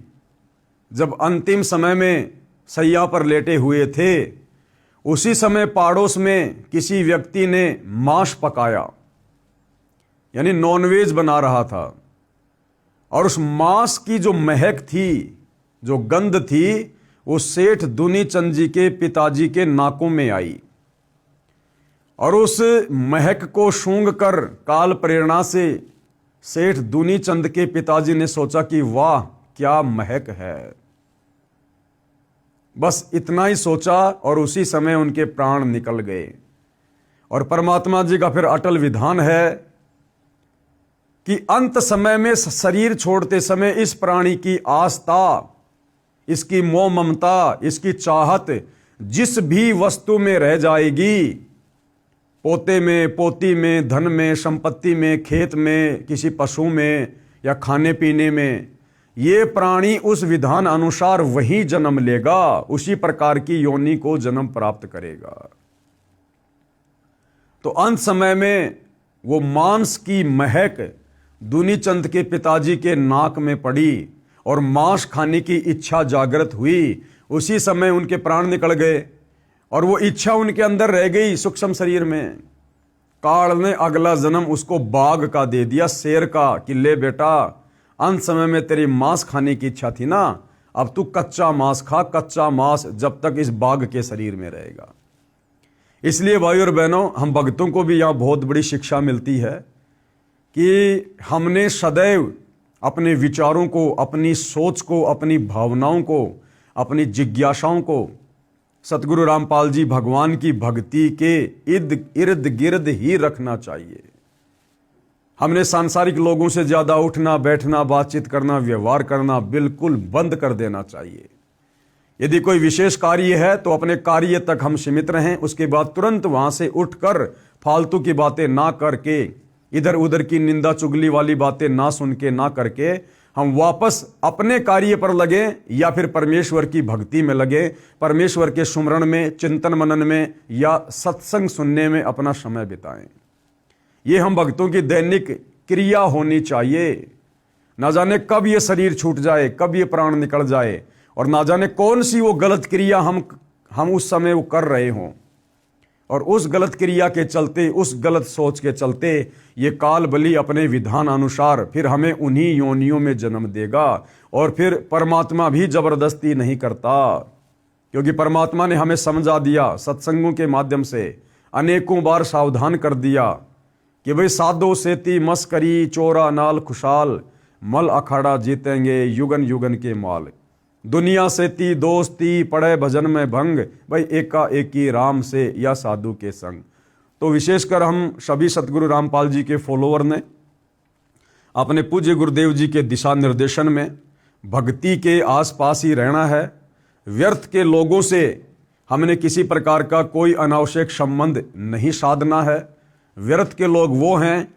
S1: जब अंतिम समय में सैया पर लेटे हुए थे, उसी समय पड़ोस में किसी व्यक्ति ने मांस पकाया, यानी नॉनवेज बना रहा था। और उस मांस की जो महक थी, जो गंध थी, वो सेठ दुनीचंद जी के पिताजी के नाकों में आई और उस महक को सूंघ कर काल प्रेरणा से सेठ दुनीचंद के पिताजी ने सोचा कि वाह क्या महक है। बस इतना ही सोचा और उसी समय उनके प्राण निकल गए। और परमात्मा जी का फिर अटल विधान है कि अंत समय में शरीर छोड़ते समय इस प्राणी की आस्था, इसकी मोह ममता, इसकी चाहत जिस भी वस्तु में रह जाएगी, पोते में, पोती में, धन में, संपत्ति में, खेत में, किसी पशु में या खाने पीने में, ये प्राणी उस विधान अनुसार वही जन्म लेगा, उसी प्रकार की योनि को जन्म प्राप्त करेगा। तो अंत समय में वो मांस की महक दुनीचंद के पिताजी के नाक में पड़ी और मांस खाने की इच्छा जागृत हुई। उसी समय उनके प्राण निकल गए और वो इच्छा उनके अंदर रह गई सूक्ष्म शरीर में। काल ने अगला जन्म उसको बाघ का दे दिया, शेर का, कि ले बेटा, अंत समय में तेरी मांस खाने की इच्छा थी ना, अब तू कच्चा मांस खा, कच्चा मांस, जब तक इस बाघ के शरीर में रहेगा। इसलिए भाई और बहनों, हम भक्तों को भी यहाँ बहुत बड़ी शिक्षा मिलती है कि हमने सदैव अपने विचारों को, अपनी सोच को, अपनी भावनाओं को, अपनी जिज्ञासाओं को सतगुरु रामपाल जी भगवान की भक्ति के इर्द गिर्द ही रखना चाहिए। हमने सांसारिक लोगों से ज्यादा उठना बैठना, बातचीत करना, व्यवहार करना बिल्कुल बंद कर देना चाहिए। यदि कोई विशेष कार्य है तो अपने कार्य तक हम सीमित रहें, उसके बाद तुरंत वहां से उठकर फालतू की बातें ना करके, इधर उधर की निंदा चुगली वाली बातें ना सुन के, ना करके हम वापस अपने कार्य पर लगे या फिर परमेश्वर की भक्ति में लगे, परमेश्वर के सुमरण में, चिंतन मनन में या सत्संग सुनने में अपना समय बिताएं। ये हम भक्तों की दैनिक क्रिया होनी चाहिए। ना जाने कब ये शरीर छूट जाए, कब ये प्राण निकल जाए, और ना जाने कौन सी वो गलत क्रिया हम उस समय वो कर रहे हों, और उस गलत क्रिया के चलते, उस गलत सोच के चलते ये काल बलि अपने विधान अनुसार फिर हमें उन्हीं योनियों में जन्म देगा। और फिर परमात्मा भी जबरदस्ती नहीं करता, क्योंकि परमात्मा ने हमें समझा दिया, सत्संगों के माध्यम से अनेकों बार सावधान कर दिया कि भाई साधो सेती मस्करी चोरा नाल खुशाल, मल अखाड़ा जीतेंगे युगन युगन के माल। दुनिया से ती दोस्ती पड़े भजन में भंग, भाई एका एकी राम से या साधु के संग। तो विशेषकर हम सभी सतगुरु रामपाल जी के फॉलोअर ने अपने पूज्य गुरुदेव जी के दिशा निर्देशन में भक्ति के आसपास ही रहना है। व्यर्थ के लोगों से हमने किसी प्रकार का कोई अनावश्यक संबंध नहीं साधना है। व्यर्थ के लोग वो हैं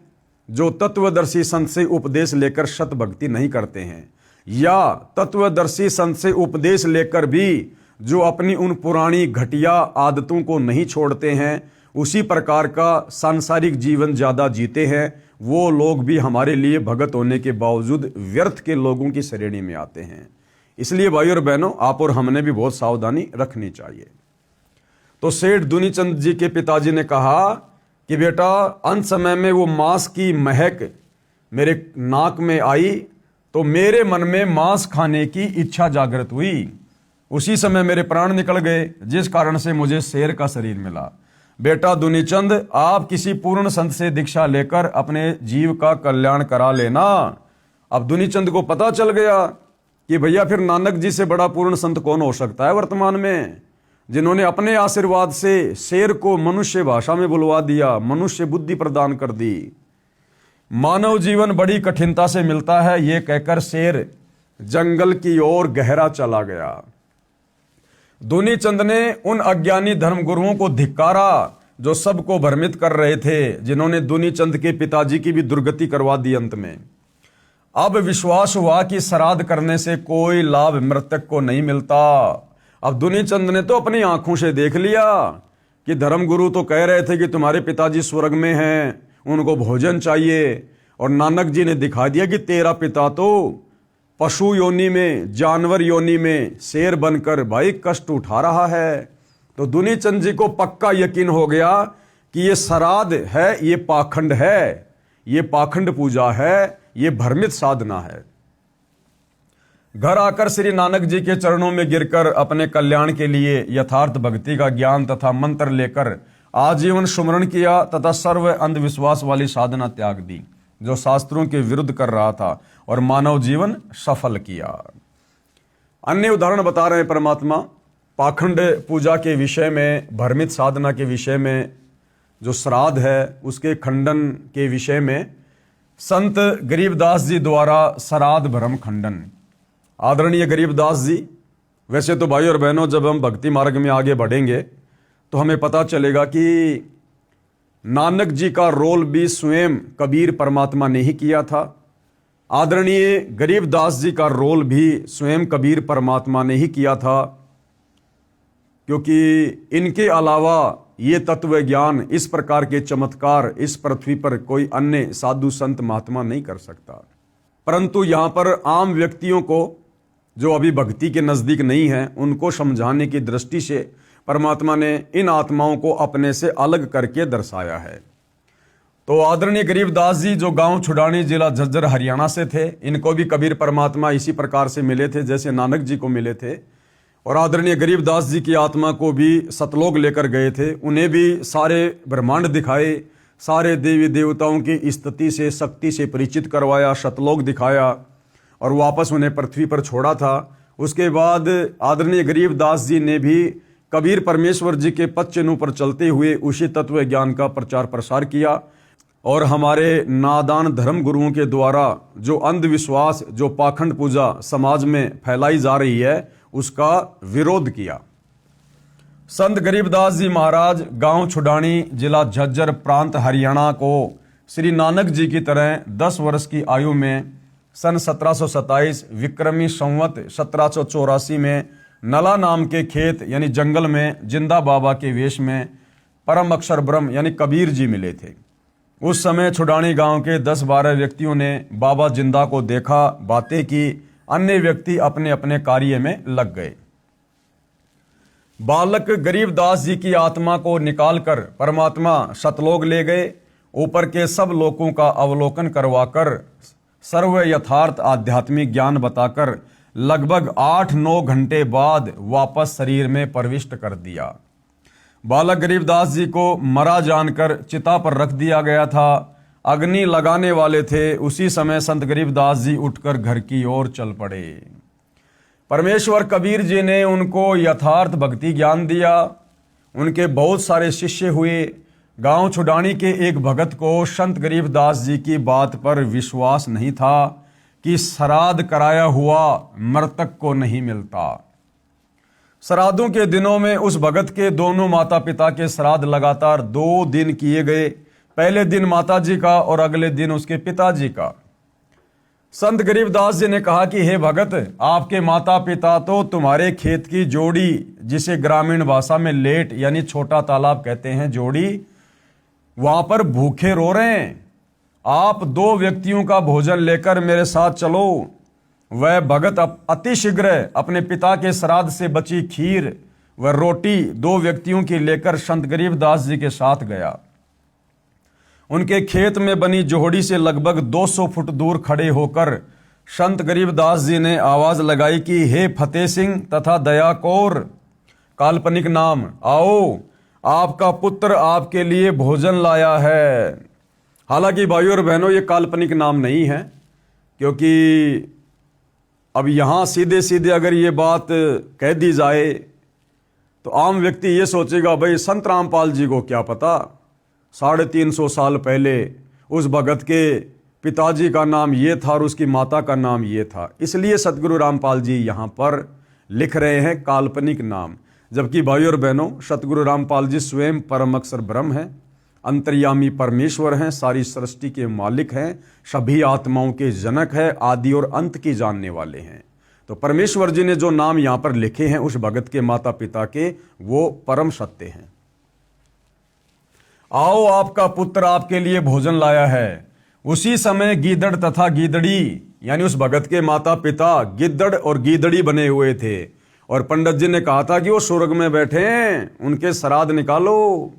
S1: जो तत्वदर्शी संत से उपदेश लेकर सत भक्ति नहीं करते हैं, या तत्वदर्शी संत से उपदेश लेकर भी जो अपनी उन पुरानी घटिया आदतों को नहीं छोड़ते हैं, उसी प्रकार का सांसारिक जीवन ज्यादा जीते हैं, वो लोग भी हमारे लिए भगत होने के बावजूद व्यर्थ के लोगों की श्रेणी में आते हैं। इसलिए भाई और बहनों, आप और हमने भी बहुत सावधानी रखनी चाहिए। तो सेठ दुनीचंद जी के पिताजी ने कहा कि बेटा, अंत समय में वो मांस की महक मेरे नाक में आई तो मेरे मन में मांस खाने की इच्छा जागृत हुई। उसी समय मेरे प्राण निकल गए, जिस कारण से मुझे शेर का शरीर मिला। बेटा दुनीचंद, आप किसी पूर्ण संत से दीक्षा लेकर अपने जीव का कल्याण करा लेना। अब दुनीचंद को पता चल गया कि भैया फिर नानक जी से बड़ा पूर्ण संत कौन हो सकता है वर्तमान में, जिन्होंने अपने आशीर्वाद से शेर को मनुष्य भाषा में बुलवा दिया, मनुष्य बुद्धि प्रदान कर दी। मानव जीवन बड़ी कठिनता से मिलता है, ये कहकर शेर जंगल की ओर गहरा चला गया। दुनीचंद ने उन अज्ञानी धर्मगुरुओं को धिक्कारा जो सबको भ्रमित कर रहे थे, जिन्होंने दुनीचंद के पिताजी की भी दुर्गति करवा दी अंत में। अब विश्वास हुआ कि श्राद्ध करने से कोई लाभ मृतक को नहीं मिलता। अब दुनीचंद ने तो अपनी आंखों से देख लिया कि धर्मगुरु तो कह रहे थे कि तुम्हारे पिताजी स्वर्ग में हैं, उनको भोजन चाहिए, और नानक जी ने दिखा दिया कि तेरा पिता तो पशु योनि में, जानवर योनि में शेर बनकर भाई कष्ट उठा रहा है। तो दुनीचंद जी को पक्का यकीन हो गया कि ये श्राद्ध है, ये पाखंड है, ये पाखंड पूजा है, ये भ्रमित साधना है। घर आकर श्री नानक जी के चरणों में गिरकर अपने कल्याण के लिए यथार्थ भक्ति का ज्ञान तथा मंत्र लेकर आजीवन सुमरण किया तथा सर्व अंधविश्वास वाली साधना त्याग दी जो शास्त्रों के विरुद्ध कर रहा था और मानव जीवन सफल किया। अन्य उदाहरण बता रहे हैं परमात्मा पाखंड पूजा के विषय में, भ्रमित साधना के विषय में, जो श्राद्ध है उसके खंडन के विषय में संत गरीबदास जी द्वारा श्राद्ध भ्रम खंडन। आदरणीय गरीबदास जी, वैसे तो भाई और बहनों जब हम भक्ति मार्ग में आगे बढ़ेंगे तो हमें पता चलेगा कि नानक जी का रोल भी स्वयं कबीर परमात्मा ने ही किया था। आदरणीय गरीबदास जी का रोल भी स्वयं कबीर परमात्मा ने ही किया था, क्योंकि इनके अलावा ये तत्व ज्ञान, इस प्रकार के चमत्कार इस पृथ्वी पर कोई अन्य साधु संत महात्मा नहीं कर सकता। परंतु यहाँ पर आम व्यक्तियों को जो अभी भक्ति के नजदीक नहीं है उनको समझाने की दृष्टि से परमात्मा ने इन आत्माओं को अपने से अलग करके दर्शाया है। तो आदरणीय गरीबदास जी जो गांव छुड़ानी जिला झज्जर हरियाणा से थे, इनको भी कबीर परमात्मा इसी प्रकार से मिले थे जैसे नानक जी को मिले थे, और आदरणीय गरीबदास जी की आत्मा को भी सतलोक लेकर गए थे। उन्हें भी सारे ब्रह्मांड दिखाए, सारे देवी देवताओं की स्तुति से, शक्ति से परिचित करवाया, सतलोक दिखाया और वापस उन्हें पृथ्वी पर छोड़ा था। उसके बाद आदरणीय गरीबदास जी ने भी कबीर परमेश्वर जी के पद चिन्हों पर चलते हुए उसी तत्व ज्ञान का प्रचार प्रसार किया और हमारे नादान धर्म गुरुओं के द्वारा जो अंधविश्वास, जो पाखंड पूजा समाज में फैलाई जा रही है उसका विरोध किया। संत गरीबदास जी महाराज गांव छुड़ानी जिला झज्जर प्रांत हरियाणा को श्री नानक जी की तरह 10 वर्ष की आयु में सन 1727 विक्रमी संवत 1784 में नला नाम के खेत यानी जंगल में जिंदा बाबा के वेश में परम अक्षर ब्रह्म यानी कबीर जी मिले थे। उस समय छुड़ानी गांव के 10-12 व्यक्तियों ने बाबा जिंदा को देखा, बातें की, अन्य व्यक्ति अपने अपने कार्य में लग गए। बालक गरीबदास जी की आत्मा को निकालकर परमात्मा सतलोक ले गए। ऊपर के सब लोकों का अवलोकन करवाकर सर्व यथार्थ आध्यात्मिक ज्ञान बताकर लगभग 8-9 घंटे बाद वापस शरीर में प्रविष्ट कर दिया। बालक गरीबदास जी को मरा जानकर चिता पर रख दिया गया था। अग्नि लगाने वाले थे, उसी समय संत गरीबदास जी उठकर घर की ओर चल पड़े। परमेश्वर कबीर जी ने उनको यथार्थ भक्ति ज्ञान दिया। उनके बहुत सारे शिष्य हुए। गांव छुड़ानी के एक भगत को संत गरीबदास जी की बात पर विश्वास नहीं था कि श्राद्ध कराया हुआ मृतक को नहीं मिलता। श्राद्धों के दिनों में उस भगत के दोनों माता पिता के श्राद्ध लगातार 2 दिन किए गए। पहले दिन माता जी का और अगले दिन उसके पिताजी का। संत गरीबदास जी ने कहा कि हे भगत, आपके माता पिता तो तुम्हारे खेत की जोड़ी, जिसे ग्रामीण भाषा में लेट यानी छोटा तालाब कहते हैं, जोड़ी, वहां पर भूखे रो रहे हैं। आप 2 व्यक्तियों का भोजन लेकर मेरे साथ चलो। वह भगत अतिशीघ्र अपने पिता के श्राद्ध से बची खीर व रोटी 2 व्यक्तियों की लेकर संत गरीबदास जी के साथ गया। उनके खेत में बनी जोहड़ी से लगभग 200 फुट दूर खड़े होकर संत गरीबदास जी ने आवाज लगाई कि हे फतेह सिंह तथा दया कौर, काल्पनिक नाम, आओ, आपका पुत्र आपके लिए भोजन लाया है। हालांकि भाइयों और बहनों ये काल्पनिक नाम नहीं है, क्योंकि अब यहां सीधे सीधे अगर ये बात कह दी जाए तो आम व्यक्ति ये सोचेगा भाई संत रामपाल जी को क्या पता, 350 साल पहले उस भगत के पिताजी का नाम ये था और उसकी माता का नाम ये था। इसलिए सतगुरु रामपाल जी यहाँ पर लिख रहे हैं काल्पनिक नाम। जबकि भाइयों और बहनों, सतगुरु रामपाल जी स्वयं परम अक्षर ब्रह्म हैं, अंतर्यामी परमेश्वर हैं, सारी सृष्टि के मालिक हैं, सभी आत्माओं के जनक हैं, आदि और अंत की जानने वाले हैं। तो परमेश्वर जी ने जो नाम यहाँ पर लिखे हैं उस भगत के माता पिता के, वो परम सत्य हैं। आओ, आपका पुत्र आपके लिए भोजन लाया है। उसी समय गीदड़ तथा गीदड़ी यानी उस भगत के माता पिता गिद्दड़ और गीदड़ी बने हुए थे और पंडित जी ने कहा था कि वो स्वर्ग में बैठे हैं, उनके श्राद्ध निकालो।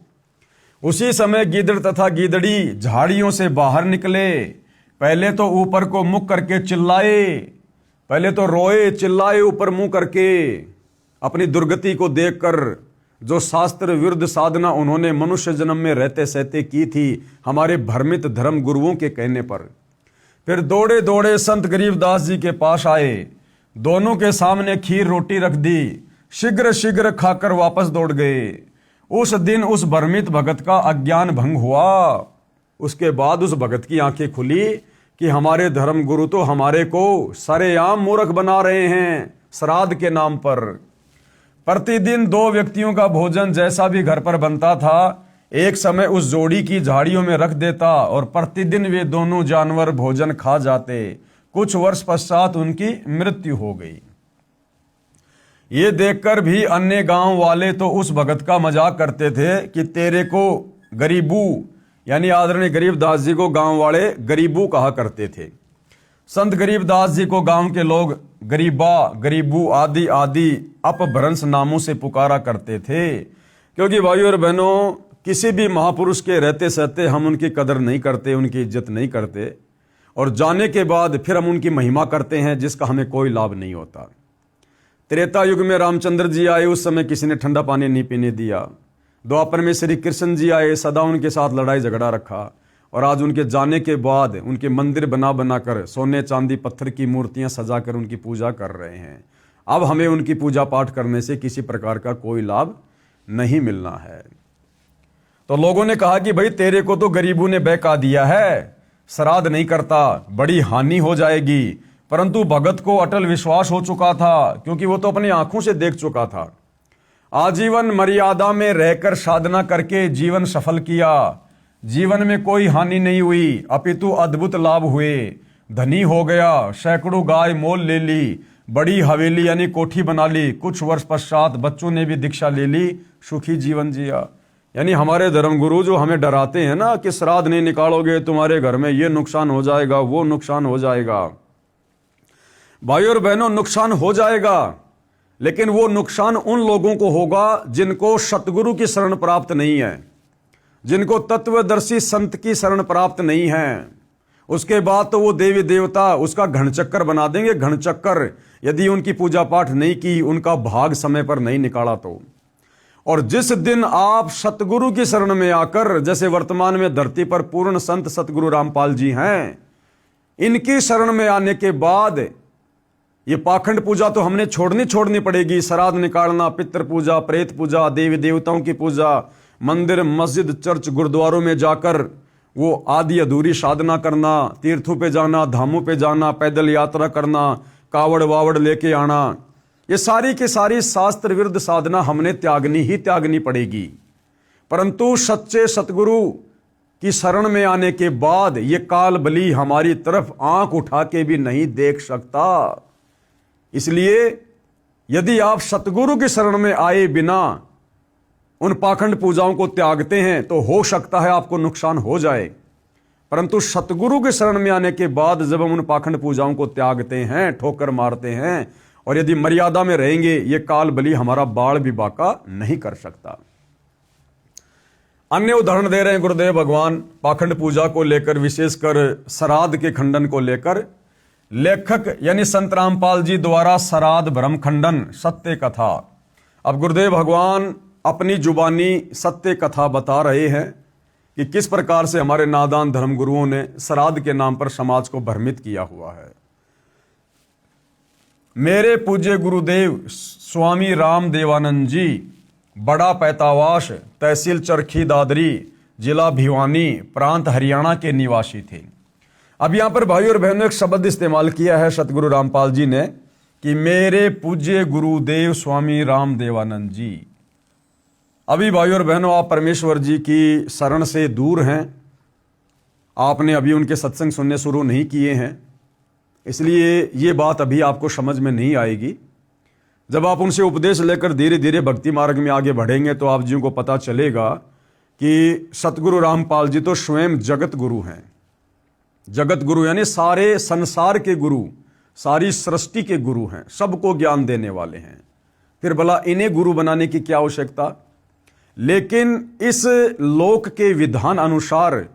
S1: उसी समय गीदड़ तथा गीदड़ी झाड़ियों से बाहर निकले। पहले तो ऊपर को मुख करके चिल्लाए, पहले तो रोए चिल्लाए ऊपर मुंह करके अपनी दुर्गति को देखकर। जो शास्त्र विरुद्ध साधना उन्होंने मनुष्य जन्म में रहते सहते की थी हमारे भ्रमित धर्म गुरुओं के कहने पर। फिर दौड़े दौड़े संत गरीबदास जी के पास आए, दोनों के सामने खीर रोटी रख दी, शीघ्र शीघ्र खाकर वापस दौड़ गए। उस दिन उस भ्रमित भगत का अज्ञान भंग हुआ। उसके बाद उस भगत की आंखें खुली कि हमारे धर्म गुरु तो हमारे को सरेआम मूर्ख बना रहे हैं श्राद्ध के नाम पर। प्रतिदिन 2 व्यक्तियों का भोजन जैसा भी घर पर बनता था एक समय उस जोड़ी की झाड़ियों में रख देता और प्रतिदिन वे दोनों जानवर भोजन खा जाते। कुछ वर्ष पश्चात उनकी मृत्यु हो गई। ये देखकर भी अन्य गांव वाले तो उस भगत का मजाक करते थे कि तेरे को गरीबू, यानी आदरणीय गरीबदास जी को गांव वाले गरीबू कहा करते थे। संत गरीबदास जी को गांव के लोग गरीबा, गरीबू आदि आदि अपभ्रंश नामों से पुकारा करते थे। क्योंकि भाइयों और बहनों, किसी भी महापुरुष के रहते सहते हम उनकी कदर नहीं करते, उनकी इज्जत नहीं करते, और जाने के बाद फिर हम उनकी महिमा करते हैं जिसका हमें कोई लाभ नहीं होता। त्रेता युग में रामचंद्र जी आए, उस समय किसी ने ठंडा पानी नहीं पीने दिया। द्वापर में श्री कृष्ण जी आए, सदा उनके साथ लड़ाई झगड़ा रखा, और आज उनके जाने के बाद उनके मंदिर बना बनाकर सोने चांदी पत्थर की मूर्तियां सजाकर उनकी पूजा कर रहे हैं। अब हमें उनकी पूजा पाठ करने से किसी प्रकार का कोई लाभ नहीं मिलना है। तो लोगों ने कहा कि भाई तेरे को तो गरीबों ने बहका दिया है, श्राद्ध नहीं करता, बड़ी हानि हो जाएगी। परंतु भगत को अटल विश्वास हो चुका था, क्योंकि वो तो अपनी आंखों से देख चुका था। आजीवन मर्यादा में रहकर साधना करके जीवन सफल किया। जीवन में कोई हानि नहीं हुई, अपितु अद्भुत लाभ हुए। धनी हो गया, सैकड़ों गाय मोल ले ली, बड़ी हवेली यानी कोठी बना ली। कुछ वर्ष पश्चात बच्चों ने भी दीक्षा ले ली, सुखी जीवन जिया। यानी हमारे धर्मगुरु जो हमें डराते हैं ना कि श्राद्ध नहीं निकालोगे तुम्हारे घर में ये नुकसान हो जाएगा, वो नुकसान हो जाएगा। भाइयों और बहनों, नुकसान हो जाएगा, लेकिन वो नुकसान उन लोगों को होगा जिनको सतगुरु की शरण प्राप्त नहीं है, जिनको तत्वदर्शी संत की शरण प्राप्त नहीं है। उसके बाद तो वो देवी देवता उसका घनचक्कर बना देंगे, घनचक्कर, यदि उनकी पूजा पाठ नहीं की, उनका भाग समय पर नहीं निकाला तो। और जिस दिन आप सतगुरु की शरण में आकर, जैसे वर्तमान में धरती पर पूर्ण संत सतगुरु रामपाल जी हैं, इनकी शरण में आने के बाद ये पाखंड पूजा तो हमने छोड़नी पड़ेगी। श्राद्ध निकालना, पितृ पूजा, प्रेत पूजा, देवी देवताओं की पूजा, मंदिर मस्जिद चर्च गुरुद्वारों में जाकर वो आदि अधूरी साधना करना, तीर्थों पे जाना, धामों पे जाना, पैदल यात्रा करना, कावड़ वावड़ लेके आना, ये सारी की सारी शास्त्र विरुद्ध साधना हमने त्यागनी पड़ेगी। परंतु सच्चे सतगुरु की शरण में आने के बाद ये काल बली हमारी तरफ आंख उठा के भी नहीं देख सकता। इसलिए यदि आप सतगुरु की शरण में आए बिना उन पाखंड पूजाओं को त्यागते हैं तो हो सकता है आपको नुकसान हो जाए। परंतु सतगुरु की शरण में आने के बाद जब हम उन पाखंड पूजाओं को त्यागते हैं, ठोकर मारते हैं, और यदि मर्यादा में रहेंगे, ये काल बली हमारा बाढ़ भी बाका नहीं कर सकता। अन्य उदाहरण दे रहे हैं गुरुदेव भगवान पाखंड पूजा को लेकर, विशेषकर श्राद्ध के खंडन को लेकर। लेखक यानी संत रामपाल जी द्वारा श्राद्ध भ्रम खंडन सत्य कथा। अब गुरुदेव भगवान अपनी जुबानी सत्य कथा बता रहे हैं कि किस प्रकार से हमारे नादान धर्मगुरुओं ने श्राद्ध के नाम पर समाज को भ्रमित किया हुआ है। मेरे पूज्य गुरुदेव स्वामी राम देवानंद जी बड़ा पैतावास, तहसील चरखी दादरी, जिला भिवानी, प्रांत हरियाणा के निवासी थे। अब यहां पर भाइयों और बहनों एक शब्द इस्तेमाल किया है सतगुरु रामपाल जी ने कि मेरे पूज्य गुरुदेव स्वामी राम देवानंद जी। अभी भाइयों और बहनों, आप परमेश्वर जी की शरण से दूर हैं, आपने अभी उनके सत्संग सुनने शुरू नहीं किए हैं, इसलिए ये बात अभी आपको समझ में नहीं आएगी। जब आप उनसे उपदेश लेकर धीरे धीरे भक्ति मार्ग में आगे बढ़ेंगे तो आप जी को पता चलेगा कि सतगुरु रामपाल जी तो स्वयं जगत गुरु हैं। जगत गुरु यानी सारे संसार के गुरु, सारी सृष्टि के गुरु हैं, सबको ज्ञान देने वाले हैं। फिर भला इन्हें गुरु बनाने की क्या आवश्यकता। लेकिन इस लोक के विधान अनुसार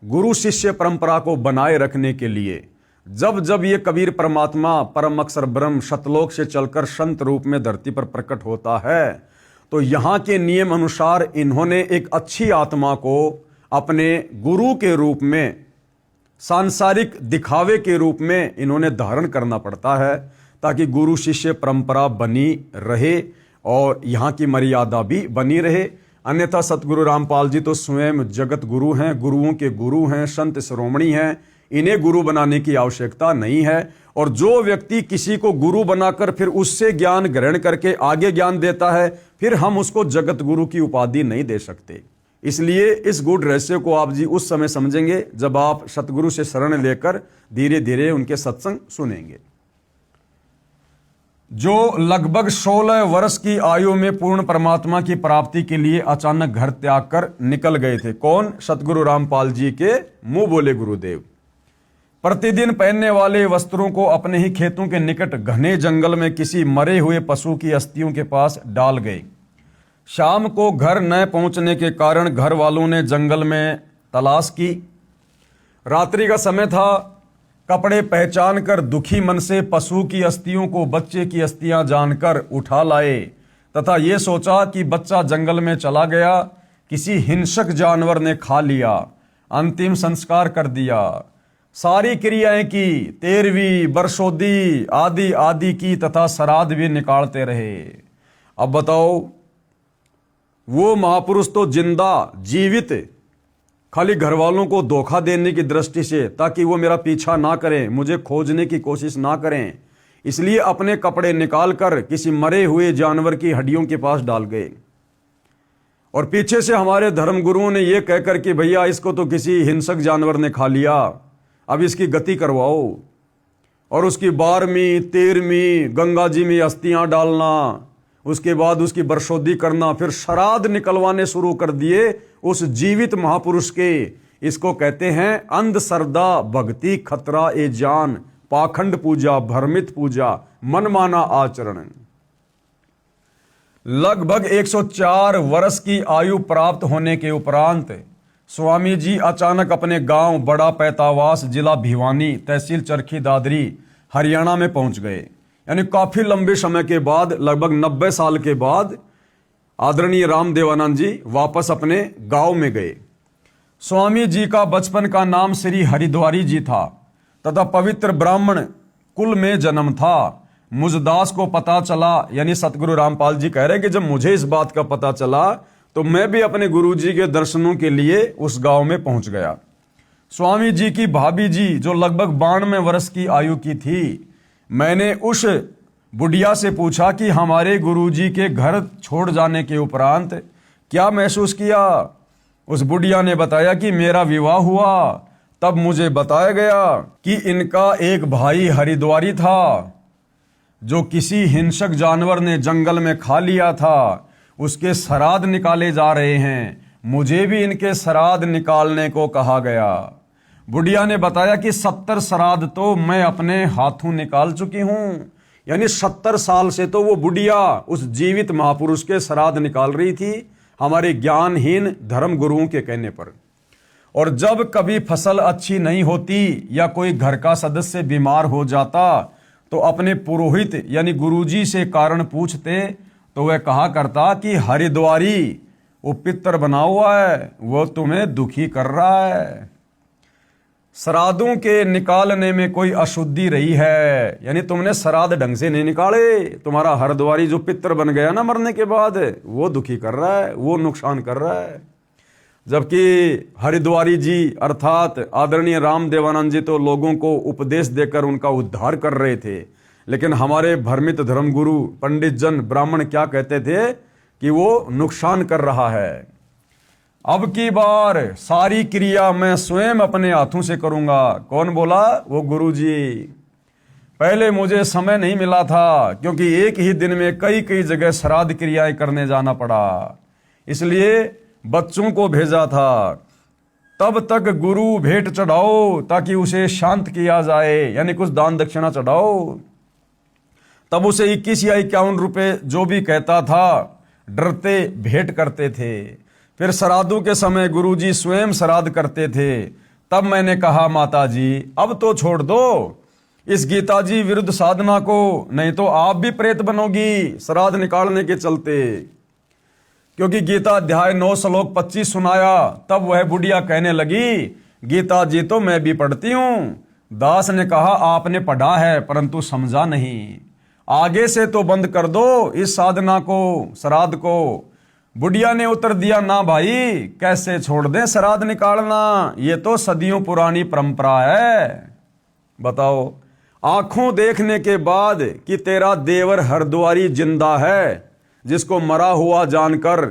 S1: गुरु शिष्य परंपरा को बनाए रखने के लिए जब जब ये कबीर परमात्मा परम अक्षर ब्रह्म सतलोक से चलकर संत रूप में धरती पर प्रकट होता है, तो यहाँ के नियम अनुसार इन्होंने एक अच्छी आत्मा को अपने गुरु के रूप में, सांसारिक दिखावे के रूप में इन्होंने धारण करना पड़ता है, ताकि गुरु शिष्य परंपरा बनी रहे और यहाँ की मर्यादा भी बनी रहे। अन्यथा सतगुरु रामपाल जी तो स्वयं जगत गुरु हैं, गुरुओं के गुरु हैं, संत शिरोमणि हैं, इन्हें गुरु बनाने की आवश्यकता नहीं है। और जो व्यक्ति किसी को गुरु बनाकर फिर उससे ज्ञान ग्रहण करके आगे ज्ञान देता है, फिर हम उसको जगत गुरु की उपाधि नहीं दे सकते। इसलिए इस गूढ़ रहस्य को आप जी उस समय समझेंगे जब आप सतगुरु से शरण लेकर धीरे धीरे उनके सत्संग सुनेंगे। जो लगभग 16 वर्ष की आयु में पूर्ण परमात्मा की प्राप्ति के लिए अचानक घर त्याग कर निकल गए थे। कौन? सतगुरु रामपाल जी के मुंह बोले गुरुदेव। प्रतिदिन पहनने वाले वस्त्रों को अपने ही खेतों के निकट घने जंगल में किसी मरे हुए पशु की अस्थियों के पास डाल गए। शाम को घर न पहुंचने के कारण घर वालों ने जंगल में तलाश की। रात्रि का समय था। कपड़े पहचान कर दुखी मन से पशु की अस्थियों को बच्चे की अस्थियां जानकर उठा लाए तथा ये सोचा कि बच्चा जंगल में चला गया, किसी हिंसक जानवर ने खा लिया। अंतिम संस्कार कर दिया। सारी क्रियाएं की, 13वीं बरसोदी आदि आदि की तथा श्राद्ध भी निकालते रहे। अब बताओ, वो महापुरुष तो जिंदा जीवित खाली घर वालों को धोखा देने की दृष्टि से, ताकि वो मेरा पीछा ना करें, मुझे खोजने की कोशिश ना करें, इसलिए अपने कपड़े निकालकर किसी मरे हुए जानवर की हड्डियों के पास डाल गए। और पीछे से हमारे धर्म गुरुओं ने यह कहकर कि भैया इसको तो किसी हिंसक जानवर ने खा लिया, अब इसकी गति करवाओ। और उसकी 12वीं 13वीं गंगा जी में अस्थियां डालना, उसके बाद उसकी बरसोदी करना, फिर श्राद्ध निकलवाने शुरू कर दिए उस जीवित महापुरुष के। इसको कहते हैं अंधश्रद्धा भक्ति खतरा ए जान, पाखंड पूजा भ्रमित पूजा मनमाना आचरण। लगभग 104 वर्ष की आयु प्राप्त होने के उपरांत स्वामी जी अचानक अपने गांव बड़ा पैतावास, जिला भिवानी, तहसील चरखी दादरी, हरियाणा में पहुंच गए। यानी काफी लंबे समय के बाद, लगभग 90 साल के बाद आदरणीय रामदेवानंद जी वापस अपने गांव में गए। स्वामी जी का बचपन का नाम श्री हरिद्वारी जी था तथा पवित्र ब्राह्मण कुल में जन्म था। मुझदास को पता चला, यानी सतगुरु रामपाल जी कह रहे कि जब मुझे इस बात का पता चला तो मैं भी अपने गुरुजी के दर्शनों के लिए उस गांव में पहुंच गया। स्वामी जी की भाभी जी जो लगभग 92 वर्ष की आयु की थी, मैंने उस बुढ़िया से पूछा कि हमारे गुरुजी के घर छोड़ जाने के उपरांत क्या महसूस किया। उस बुढ़िया ने बताया कि मेरा विवाह हुआ, तब मुझे बताया गया कि इनका एक भाई हरिद्वारी था जो किसी हिंसक जानवर ने जंगल में खा लिया था, उसके श्राद्ध निकाले जा रहे हैं, मुझे भी इनके श्राद्ध निकालने को कहा गया। बुढ़िया ने बताया कि 70 श्राद्ध तो मैं अपने हाथों निकाल चुकी हूं। यानी 70 साल से तो वो बुढ़िया उस जीवित महापुरुष के श्राद्ध निकाल रही थी, हमारे ज्ञानहीन धर्म गुरुओं के कहने पर। और जब कभी फसल अच्छी नहीं होती या कोई घर का सदस्य बीमार हो जाता तो अपने पुरोहित यानी गुरुजी से कारण पूछते तो वह कहा करता कि हरिद्वारी वो पितर बना हुआ है, वो तुम्हें दुखी कर रहा है। श्राद्धों के निकालने में कोई अशुद्धि रही है, यानी तुमने श्राद्ध ढंग से नहीं निकाले, तुम्हारा हरिद्वारी जो पितर बन गया ना मरने के बाद, वो दुखी कर रहा है, वो नुकसान कर रहा है। जबकि हरिद्वारी जी अर्थात आदरणीय रामदेवानंद जी तो लोगों को उपदेश देकर उनका उद्धार कर रहे थे, लेकिन हमारे भ्रमित धर्मगुरु पंडित जन ब्राह्मण क्या कहते थे कि वो नुकसान कर रहा है। अब की बार सारी क्रिया मैं स्वयं अपने हाथों से करूंगा। कौन बोला? वो गुरुजी। पहले मुझे समय नहीं मिला था क्योंकि एक ही दिन में कई कई जगह श्राद्ध क्रियाएं करने जाना पड़ा, इसलिए बच्चों को भेजा था। तब तक गुरु भेंट चढ़ाओ ताकि उसे शांत किया जाए, यानी कुछ दान दक्षिणा चढ़ाओ। तब उसे 21 या 51 रुपए जो भी कहता था, डरते भेंट करते थे। फिर श्राद्धों के समय गुरुजी स्वयं श्राद्ध करते थे, तब मैंने कहा माता जी अब तो छोड़ दो इस गीता जी विरुद्ध साधना को, नहीं तो आप भी प्रेत बनोगी श्राद्ध निकालने के चलते। क्योंकि गीता अध्याय 9 श्लोक 25 सुनाया, तब वह बुढ़िया कहने लगी गीता जी तो मैं भी पढ़ती हूं। दास ने कहा आपने पढ़ा है परंतु समझा नहीं, आगे से तो बंद कर दो इस साधना को, श्राद्ध को। बुढ़िया ने उत्तर दिया ना भाई, कैसे छोड़ दें श्राद्ध निकालना, ये तो सदियों पुरानी परंपरा है। बताओ, आंखों देखने के बाद कि तेरा देवर हरद्वारी जिंदा है, जिसको मरा हुआ जानकर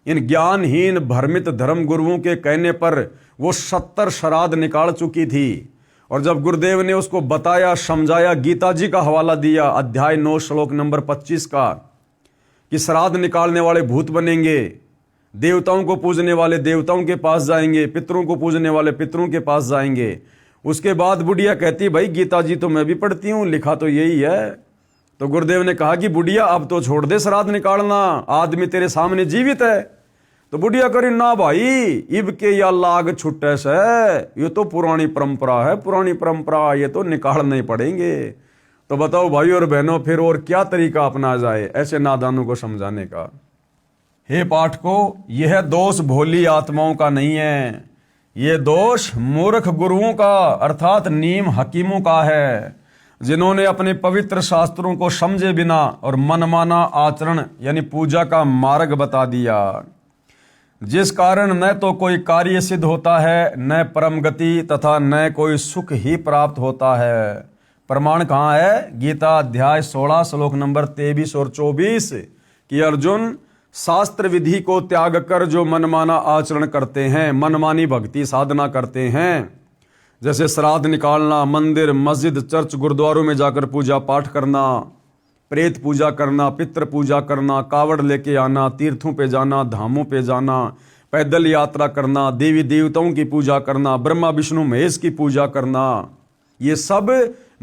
S1: इन ज्ञानहीन भ्रमित धर्म गुरुओं के कहने पर वो 70 श्राद्ध निकाल चुकी थी। और जब गुरुदेव ने उसको बताया, समझाया, गीता जी का हवाला दिया अध्याय 9 श्लोक नंबर 25 का, कि श्राद्ध निकालने वाले भूत बनेंगे, देवताओं को पूजने वाले देवताओं के पास जाएंगे, पितरों को पूजने वाले पितरों के पास जाएंगे। उसके बाद बुढ़िया कहती भाई गीता जी तो मैं भी पढ़ती हूं, लिखा तो यही है। तो गुरुदेव ने कहा कि बुढ़िया अब तो छोड़ दे श्राद्ध निकालना, आदमी तेरे सामने जीवित है। तो बुढ़िया करी ना भाई, इब के या लाग छुट्टे से, ये तो पुरानी परंपरा है, पुरानी परंपरा, ये तो निकालने ही पड़ेंगे। तो बताओ भाई और बहनों, फिर और क्या तरीका अपना जाए ऐसे नादानों को समझाने का। हे पाठकों, यह दोष भोली आत्माओं का नहीं है, ये दोष मूर्ख गुरुओं का अर्थात नीम हकीमों का है, जिन्होंने अपने पवित्र शास्त्रों को समझे बिना और मनमाना आचरण यानी पूजा का मार्ग बता दिया, जिस कारण न तो कोई कार्य सिद्ध होता है, न परम गति तथा न कोई सुख ही प्राप्त होता है। प्रमाण कहाँ है? गीता अध्याय 16 श्लोक नंबर 23 और 24 कि अर्जुन, शास्त्र विधि को त्याग कर जो मनमाना आचरण करते हैं, मनमानी भक्ति साधना करते हैं, जैसे श्राद्ध निकालना, मंदिर मस्जिद चर्च गुरुद्वारों में जाकर पूजा पाठ करना, प्रेत पूजा करना, पितृ पूजा करना, कावड़ लेके आना, तीर्थों पे जाना, धामों पे जाना, पैदल यात्रा करना, देवी देवताओं की पूजा करना, ब्रह्मा विष्णु महेश की पूजा करना, ये सब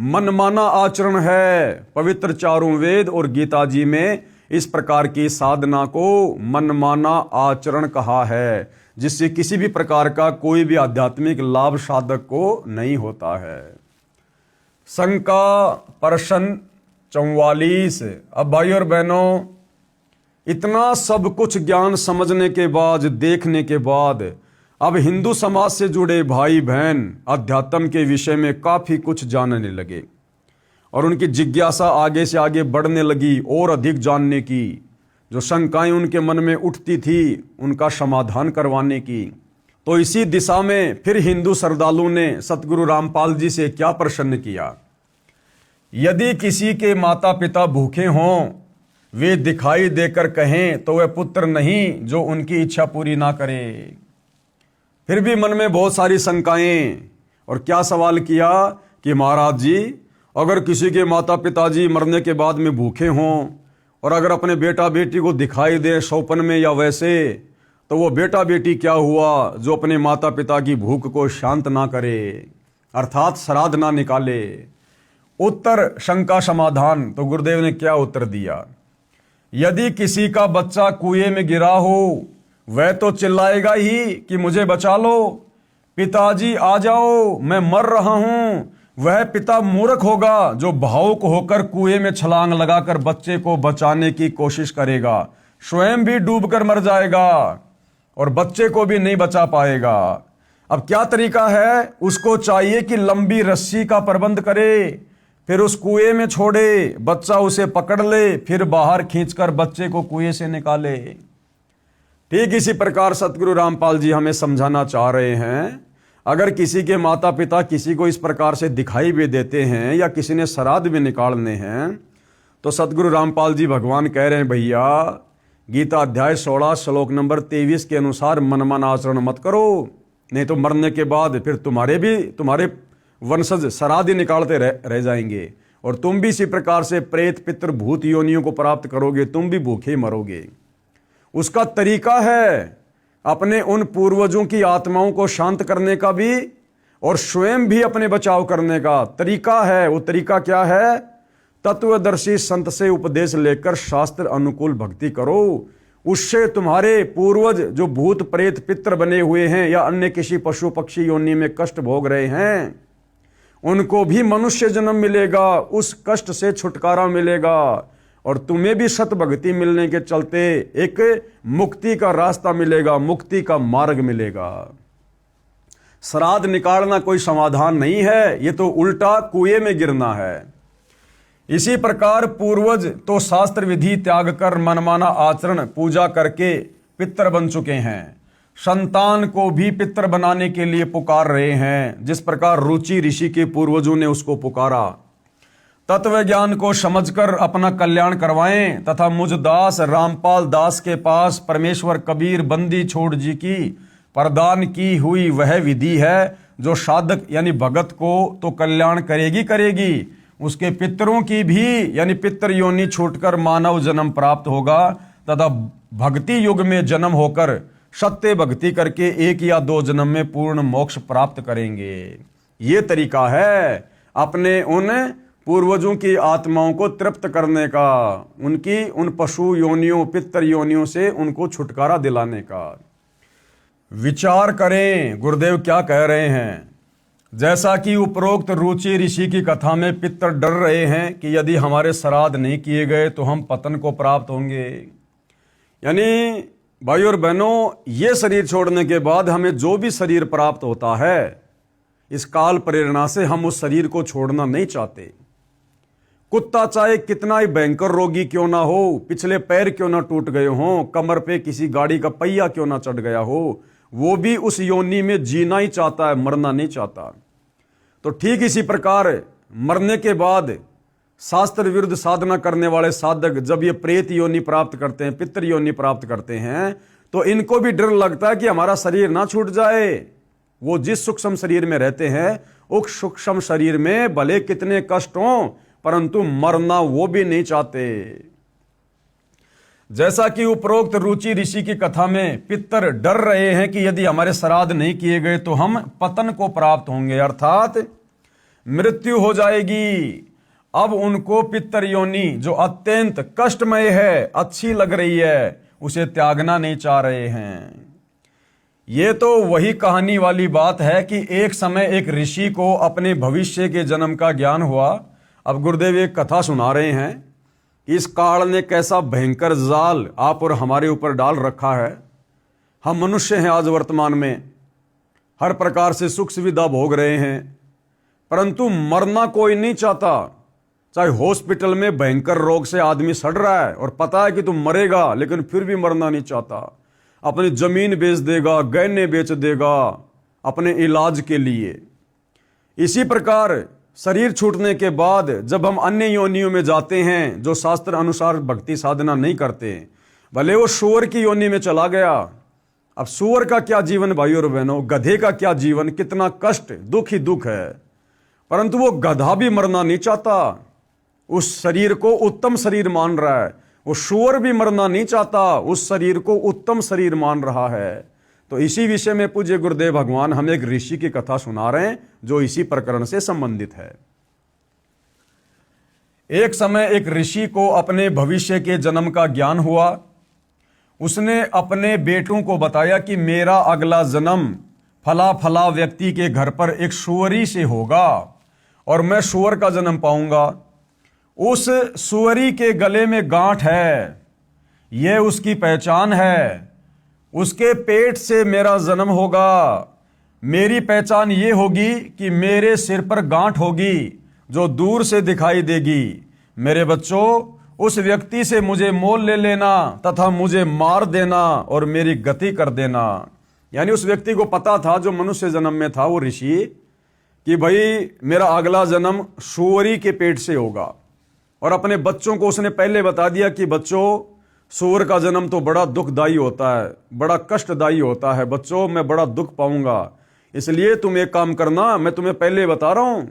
S1: मनमाना आचरण है। पवित्र चारों वेद और गीता जी में इस प्रकार की साधना को मनमाना आचरण कहा है, जिससे किसी भी प्रकार का कोई भी आध्यात्मिक लाभ साधक को नहीं होता है। शंका प्रश्न 44। अब भाई और बहनों, इतना सब कुछ ज्ञान समझने के बाद, देखने के बाद, अब हिंदू समाज से जुड़े भाई बहन अध्यात्म के विषय में काफी कुछ जानने लगे और उनकी जिज्ञासा आगे से आगे बढ़ने लगी और अधिक जानने की। जो शंकाएं उनके मन में उठती थी उनका समाधान करवाने की। तो इसी दिशा में फिर हिंदू श्रद्धालु ने सतगुरु रामपाल जी से क्या प्रश्न किया? यदि किसी के माता पिता भूखे हों, वे दिखाई देकर कहें तो वह पुत्र नहीं जो उनकी इच्छा पूरी ना करे। फिर भी मन में बहुत सारी शंकाएं, और क्या सवाल किया कि महाराज जी, अगर किसी के माता पिताजी मरने के बाद में भूखे हों और अगर अपने बेटा बेटी को दिखाई दे सौपन में या वैसे, तो वो बेटा बेटी क्या हुआ जो अपने माता पिता की भूख को शांत ना करे, अर्थात श्राद्ध ना निकाले। उत्तर शंका समाधान। तो गुरुदेव ने क्या उत्तर दिया? यदि किसी का बच्चा कुएं में गिरा हो, वह तो चिल्लाएगा ही कि मुझे बचा लो, पिताजी आ जाओ मैं मर रहा हूं। वह पिता मूर्ख होगा जो भावुक होकर कुएं में छलांग लगाकर बच्चे को बचाने की कोशिश करेगा, स्वयं भी डूबकर मर जाएगा और बच्चे को भी नहीं बचा पाएगा। अब क्या तरीका है? उसको चाहिए कि लंबी रस्सी का प्रबंध करे, फिर उस कुएं में छोड़े, बच्चा उसे पकड़ ले, फिर बाहर खींचकर बच्चे को कुएं से निकाले। ठीक इसी प्रकार सतगुरु रामपाल जी हमें समझाना चाह रहे हैं, अगर किसी के माता पिता किसी को इस प्रकार से दिखाई भी देते हैं या किसी ने श्राद्ध भी निकालने हैं, तो सतगुरु रामपाल जी भगवान कह रहे हैं, भैया गीता अध्याय 16 श्लोक नंबर 23 के अनुसार मनमाना आचरण मत करो, नहीं तो मरने के बाद फिर तुम्हारे वंशज श्राद्ध निकालते रह जाएंगे और तुम भी इसी प्रकार से प्रेत पितृ भूत योनियों को प्राप्त करोगे, तुम भी भूखे मरोगे। उसका तरीका है अपने उन पूर्वजों की आत्माओं को शांत करने का भी और स्वयं भी अपने बचाव करने का तरीका है। वो तरीका क्या है? तत्वदर्शी संत से उपदेश लेकर शास्त्र अनुकूल भक्ति करो, उससे तुम्हारे पूर्वज जो भूत प्रेत पितर बने हुए हैं या अन्य किसी पशु पक्षी योनि में कष्ट भोग रहे हैं, उनको भी मनुष्य जन्म मिलेगा, उस कष्ट से छुटकारा मिलेगा और तुम्हें भी सत भक्ति मिलने के चलते एक मुक्ति का रास्ता मिलेगा, मुक्ति का मार्ग मिलेगा। श्राद्ध निकालना कोई समाधान नहीं है, ये तो उल्टा कुएं में गिरना है। इसी प्रकार पूर्वज तो शास्त्र विधि त्याग कर मनमाना आचरण पूजा करके पितर बन चुके हैं, संतान को भी पितर बनाने के लिए पुकार रहे हैं, जिस प्रकार रुचि ऋषि के पूर्वजों ने उसको पुकारा। तत्व ज्ञान को समझकर अपना कल्याण करवाएं तथा मुझ दास रामपाल दास के पास परमेश्वर कबीर बंदी छोड़ जी की प्रदान की हुई वह विधि है, जो साधक यानी भगत को तो कल्याण करेगी, उसके पितरों की भी यानी पितर योनि छूटकर मानव जन्म प्राप्त होगा तथा भक्ति युग में जन्म होकर सत्य भक्ति करके 1 या 2 जन्म में पूर्ण मोक्ष प्राप्त करेंगे। ये तरीका है अपने उन पूर्वजों की आत्माओं को तृप्त करने का, उनकी उन पशु योनियों पितर योनियों से उनको छुटकारा दिलाने का। विचार करें गुरुदेव क्या कह रहे हैं। जैसा कि उपरोक्त रुचि ऋषि की कथा में पितर डर रहे हैं कि यदि हमारे श्राद्ध नहीं किए गए तो हम पतन को प्राप्त होंगे। यानी भाई और बहनों, ये शरीर छोड़ने के बाद हमें जो भी शरीर प्राप्त होता है, इस काल प्रेरणा से हम उस शरीर को छोड़ना नहीं चाहते। कुत्ता चाहे कितना ही भयंकर रोगी क्यों ना हो, पिछले पैर क्यों ना टूट गए हों, कमर पे किसी गाड़ी का पहिया क्यों ना चढ़ गया हो, वो भी उस योनि में जीना ही चाहता है, मरना नहीं चाहता। तो ठीक इसी प्रकार मरने के बाद शास्त्र विरुद्ध साधना करने वाले साधक जब ये प्रेत योनि प्राप्त करते हैं, पितर योनि प्राप्त करते हैं, तो इनको भी डर लगता है कि हमारा शरीर ना छूट जाए। वो जिस सूक्ष्म शरीर में रहते हैं, उस सूक्ष्म शरीर में भले कितने कष्ट हों, परंतु मरना वो भी नहीं चाहते। जैसा कि उपरोक्त रुचि ऋषि की कथा में पितर डर रहे हैं कि यदि हमारे श्राद्ध नहीं किए गए तो हम पतन को प्राप्त होंगे, अर्थात मृत्यु हो जाएगी। अब उनको पितर योनि जो अत्यंत कष्टमय है, अच्छी लग रही है, उसे त्यागना नहीं चाह रहे हैं। ये तो वही कहानी वाली बात है कि एक समय एक ऋषि को अपने भविष्य के जन्म का ज्ञान हुआ। अब गुरुदेव एक कथा सुना रहे हैं, इस काल ने कैसा भयंकर जाल आप और हमारे ऊपर डाल रखा है। हम मनुष्य हैं, आज वर्तमान में हर प्रकार से सुख सुविधा भोग रहे हैं, परंतु मरना कोई नहीं चाहता। चाहे हॉस्पिटल में भयंकर रोग से आदमी सड़ रहा है और पता है कि तुम मरेगा, लेकिन फिर भी मरना नहीं चाहता। अपनी जमीन बेच देगा, गहने बेच देगा अपने इलाज के लिए। इसी प्रकार शरीर छूटने के बाद जब हम अन्य योनियों में जाते हैं, जो शास्त्र अनुसार भक्ति साधना नहीं करते, भले वो सूअर की योनि में चला गया। अब सूअर का क्या जीवन भाई और बहनों, गधे का क्या जीवन, कितना कष्ट, दुख ही दुख है। परंतु वो गधा भी मरना नहीं चाहता, उस शरीर को उत्तम शरीर मान रहा है। वो सूअर भी मरना नहीं चाहता, उस शरीर को उत्तम शरीर मान रहा है। तो इसी विषय में पूज्य गुरुदेव भगवान हमें एक ऋषि की कथा सुना रहे हैं, जो इसी प्रकरण से संबंधित है। एक समय एक ऋषि को अपने भविष्य के जन्म का ज्ञान हुआ। उसने अपने बेटों को बताया कि मेरा अगला जन्म फला फला व्यक्ति के घर पर एक सूअरी से होगा और मैं सूअर का जन्म पाऊंगा। उस सूअरी के गले में गांठ है, यह उसकी पहचान है। उसके पेट से मेरा जन्म होगा। मेरी पहचान ये होगी कि मेरे सिर पर गांठ होगी जो दूर से दिखाई देगी। मेरे बच्चों, उस व्यक्ति से मुझे मोल ले लेना तथा मुझे मार देना और मेरी गति कर देना। यानी उस व्यक्ति को पता था, जो मनुष्य जन्म में था वो ऋषि, कि भाई मेरा अगला जन्म सूअरी के पेट से होगा। और अपने बच्चों को उसने पहले बता दिया कि बच्चों, सूअर का जन्म तो बड़ा दुखदायी होता है, बड़ा कष्टदायी होता है। बच्चों, मैं बड़ा दुख पाऊंगा, इसलिए तुम एक काम करना, मैं तुम्हें पहले बता रहा हूं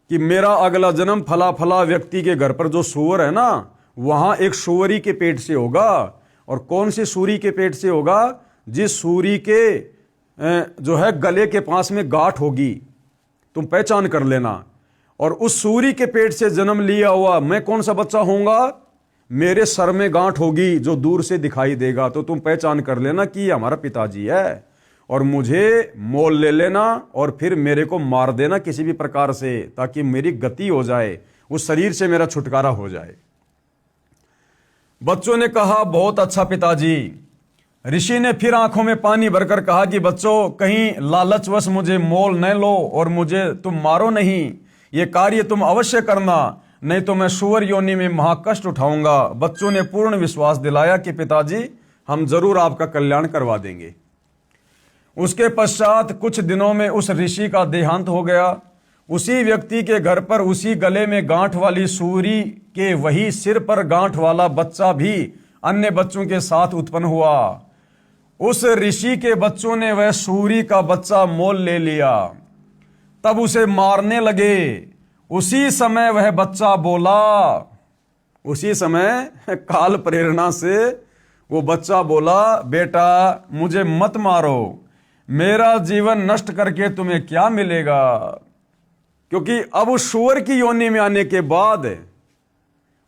S1: कि मेरा अगला जन्म फला फला व्यक्ति के घर पर जो सूअर है ना, वहां एक सूअरी के पेट से होगा। और कौन सी सूरी के पेट से होगा? जिस सूरी के जो है गले के पास में गांठ होगी, तुम पहचान कर लेना। और उस सूरी के पेट से जन्म लिया हुआ मैं कौन सा बच्चा होऊंगा? मेरे सर में गांठ होगी जो दूर से दिखाई देगा, तो तुम पहचान कर लेना कि ये हमारा पिताजी है, और मुझे मोल ले लेना और फिर मेरे को मार देना किसी भी प्रकार से, ताकि मेरी गति हो जाए, उस शरीर से मेरा छुटकारा हो जाए। बच्चों ने कहा, बहुत अच्छा पिताजी। ऋषि ने फिर आंखों में पानी भरकर कहा कि बच्चों, कहीं लालचवश मुझे मोल न लो और मुझे तुम मारो नहीं। ये कार्य तुम अवश्य करना, नहीं तो मैं सूअर योनि में महाकष्ट उठाऊंगा। बच्चों ने पूर्ण विश्वास दिलाया कि पिताजी, हम जरूर आपका कल्याण करवा देंगे। उसके पश्चात कुछ दिनों में उस ऋषि का देहांत हो गया। उसी व्यक्ति के घर पर उसी गले में गांठ वाली सूरी के वही सिर पर गांठ वाला बच्चा भी अन्य बच्चों के साथ उत्पन्न हुआ। उस ऋषि के बच्चों ने वह सूरी का बच्चा मोल ले लिया, तब उसे मारने लगे। उसी समय वह बच्चा बोला, उसी समय काल प्रेरणा से वो बच्चा बोला, बेटा मुझे मत मारो, मेरा जीवन नष्ट करके तुम्हें क्या मिलेगा। क्योंकि अब उस सूअर की योनि में आने के बाद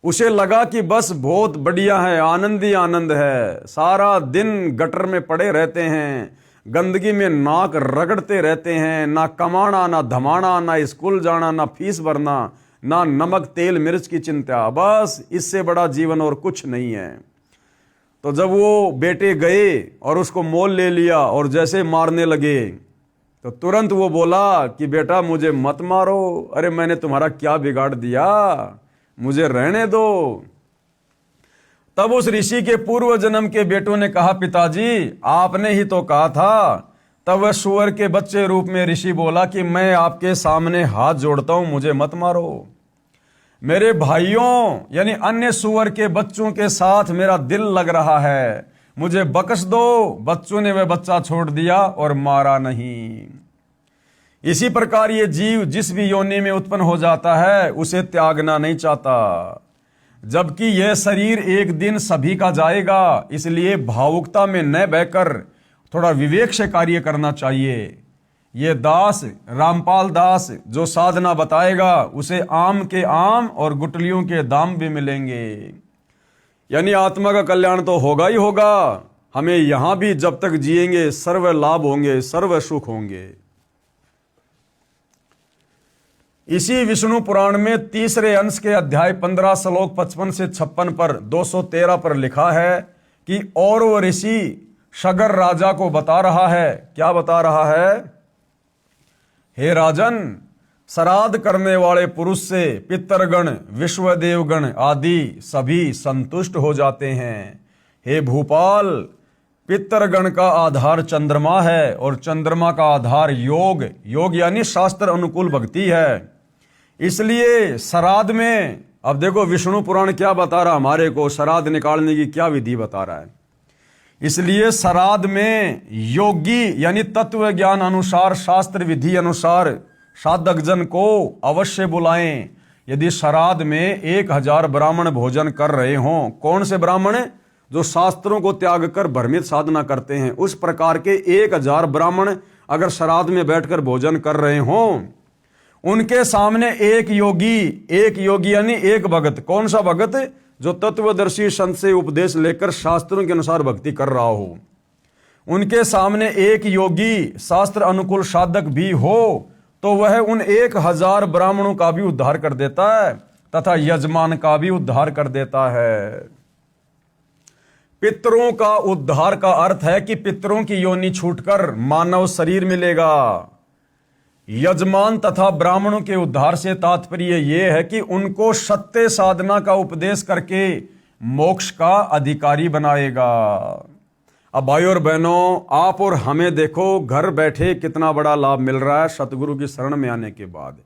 S1: उसे लगा कि बस बहुत बढ़िया है, आनंद ही आनंद है। सारा दिन गटर में पड़े रहते हैं, गंदगी में नाक रगड़ते रहते हैं, ना कमाना ना धमाना, ना स्कूल जाना, ना फीस भरना, ना नमक तेल मिर्च की चिंता, बस इससे बड़ा जीवन और कुछ नहीं है। तो जब वो बेटे गए और उसको मोल ले लिया और जैसे मारने लगे, तो तुरंत वो बोला कि बेटा मुझे मत मारो, अरे मैंने तुम्हारा क्या बिगाड़ दिया, मुझे रहने दो। तब उस ऋषि के पूर्व जन्म के बेटों ने कहा, पिताजी आपने ही तो कहा था। तब वह सूअर के बच्चे रूप में ऋषि बोला कि मैं आपके सामने हाथ जोड़ता हूं, मुझे मत मारो। मेरे भाइयों यानी अन्य सूअर के बच्चों के साथ मेरा दिल लग रहा है, मुझे बख्श दो। बच्चों ने वह बच्चा छोड़ दिया और मारा नहीं। इसी प्रकार ये जीव जिस भी योनि में उत्पन्न हो जाता है उसे त्यागना नहीं चाहता, जबकि यह शरीर एक दिन सभी का जाएगा। इसलिए भावुकता में न बहकर थोड़ा विवेक से कार्य करना चाहिए। ये दास रामपाल दास जो साधना बताएगा उसे आम के आम और गुटलियों के दाम भी मिलेंगे। यानी आत्मा का कल्याण तो होगा ही होगा। हमें यहां भी जब तक जिएंगे सर्व लाभ होंगे, सर्व सुख होंगे। इसी विष्णु पुराण में तीसरे अंश के अध्याय 15 श्लोक 55 से 56 पर 213 पर लिखा है कि और वो ऋषि सगर राजा को बता रहा है। क्या बता रहा है? हे राजन, श्राद्ध करने वाले पुरुष से पितरगण विश्वदेवगण आदि सभी संतुष्ट हो जाते हैं। हे भूपाल, पितरगण का आधार चंद्रमा है और चंद्रमा का आधार योग, योग यानी शास्त्र अनुकूल भक्ति है। इसलिए श्राद्ध में, अब देखो विष्णु पुराण क्या बता रहा हमारे को, श्राद्ध निकालने की क्या विधि बता रहा है। इसलिए श्राद्ध में योगी यानी तत्व ज्ञान अनुसार शास्त्र विधि अनुसार साधक जन को अवश्य बुलाएं। यदि श्राद्ध में 1000 ब्राह्मण भोजन कर रहे हों, कौन से ब्राह्मण? जो शास्त्रों को त्याग कर भ्रमित साधना करते हैं, उस प्रकार के 1000 ब्राह्मण अगर श्राद्ध में बैठकर भोजन कर रहे हों, उनके सामने एक योगी यानी एक भगत। कौन सा भगत? जो तत्वदर्शी संत से उपदेश लेकर शास्त्रों के अनुसार भक्ति कर रहा हो। उनके सामने एक योगी शास्त्र अनुकूल साधक भी हो तो वह उन 1000 ब्राह्मणों का भी उद्धार कर देता है तथा यजमान का भी उद्धार कर देता है। पितरों का उद्धार का अर्थ है कि पितरों की योनि छूटकर मानव शरीर मिलेगा। यजमान तथा ब्राह्मणों के उद्धार से तात्पर्य यह है कि उनको सत्य साधना का उपदेश करके मोक्ष का अधिकारी बनाएगा। अब भाई और बहनों, आप और हमें देखो घर बैठे कितना बड़ा लाभ मिल रहा है सतगुरु की शरण में आने के बाद।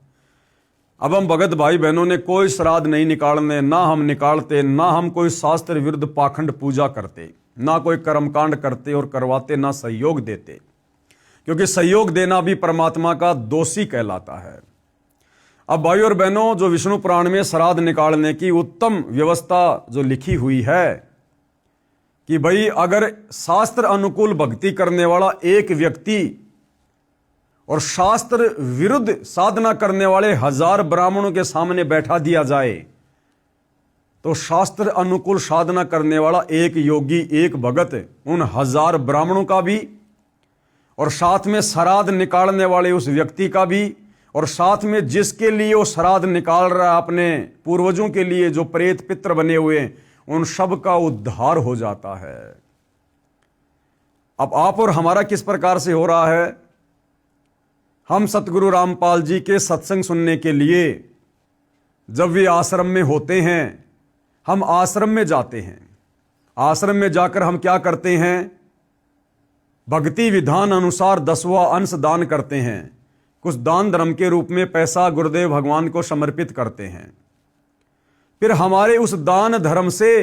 S1: अब हम भगत भाई बहनों ने कोई श्राद्ध नहीं निकालने, ना हम निकालते, ना हम कोई शास्त्र विरुद्ध पाखंड पूजा करते, ना कोई कर्मकांड करते और करवाते, ना सहयोग देते, क्योंकि सहयोग देना भी परमात्मा का दोषी कहलाता है। अब भाई और बहनों, जो विष्णु पुराण में श्राद्ध निकालने की उत्तम व्यवस्था जो लिखी हुई है कि भाई अगर शास्त्र अनुकूल भक्ति करने वाला एक व्यक्ति और शास्त्र विरुद्ध साधना करने वाले 1000 ब्राह्मणों के सामने बैठा दिया जाए तो शास्त्र अनुकूल साधना करने वाला एक योगी, एक भगत, उन 1000 ब्राह्मणों का भी, और साथ में श्राद्ध निकालने वाले उस व्यक्ति का भी, और साथ में जिसके लिए वो श्राद्ध निकाल रहा है अपने पूर्वजों के लिए, जो प्रेत पित्र बने हुए, उन सब का उद्धार हो जाता है। अब आप और हमारा किस प्रकार से हो रहा है? हम सतगुरु रामपाल जी के सत्संग सुनने के लिए जब वे आश्रम में होते हैं, हम आश्रम में जाते हैं। आश्रम में जाकर हम क्या करते हैं? भक्ति विधान अनुसार 10वां अंश दान करते हैं। कुछ दान धर्म के रूप में पैसा गुरुदेव भगवान को समर्पित करते हैं। फिर हमारे उस दान धर्म से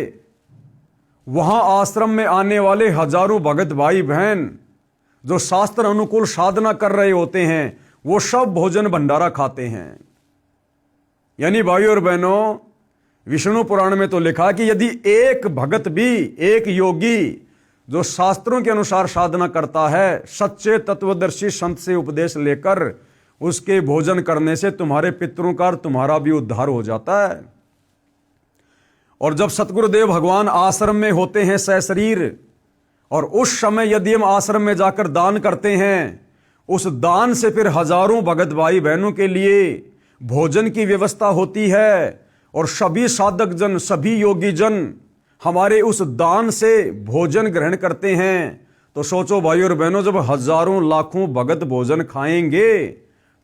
S1: वहां आश्रम में आने वाले हजारों भगत भाई बहन जो शास्त्र अनुकूल साधना कर रहे होते हैं, वो सब भोजन भंडारा खाते हैं। यानी भाइयों और बहनों, विष्णु पुराण में तो लिखा कि यदि एक भगत भी, एक योगी जो शास्त्रों के अनुसार साधना करता है, सच्चे तत्वदर्शी संत से उपदेश लेकर उसके भोजन करने से तुम्हारे पितरों का और तुम्हारा भी उद्धार हो जाता है। और जब सतगुरुदेव भगवान आश्रम में होते हैं सशरीर, और उस समय यदि हम आश्रम में जाकर दान करते हैं, उस दान से फिर हजारों भगत भाई बहनों के लिए भोजन की व्यवस्था होती है, और सभी साधक जन, सभी योगी जन हमारे उस दान से भोजन ग्रहण करते हैं। तो सोचो भाइयों और बहनों, जब हजारों लाखों भगत भोजन खाएंगे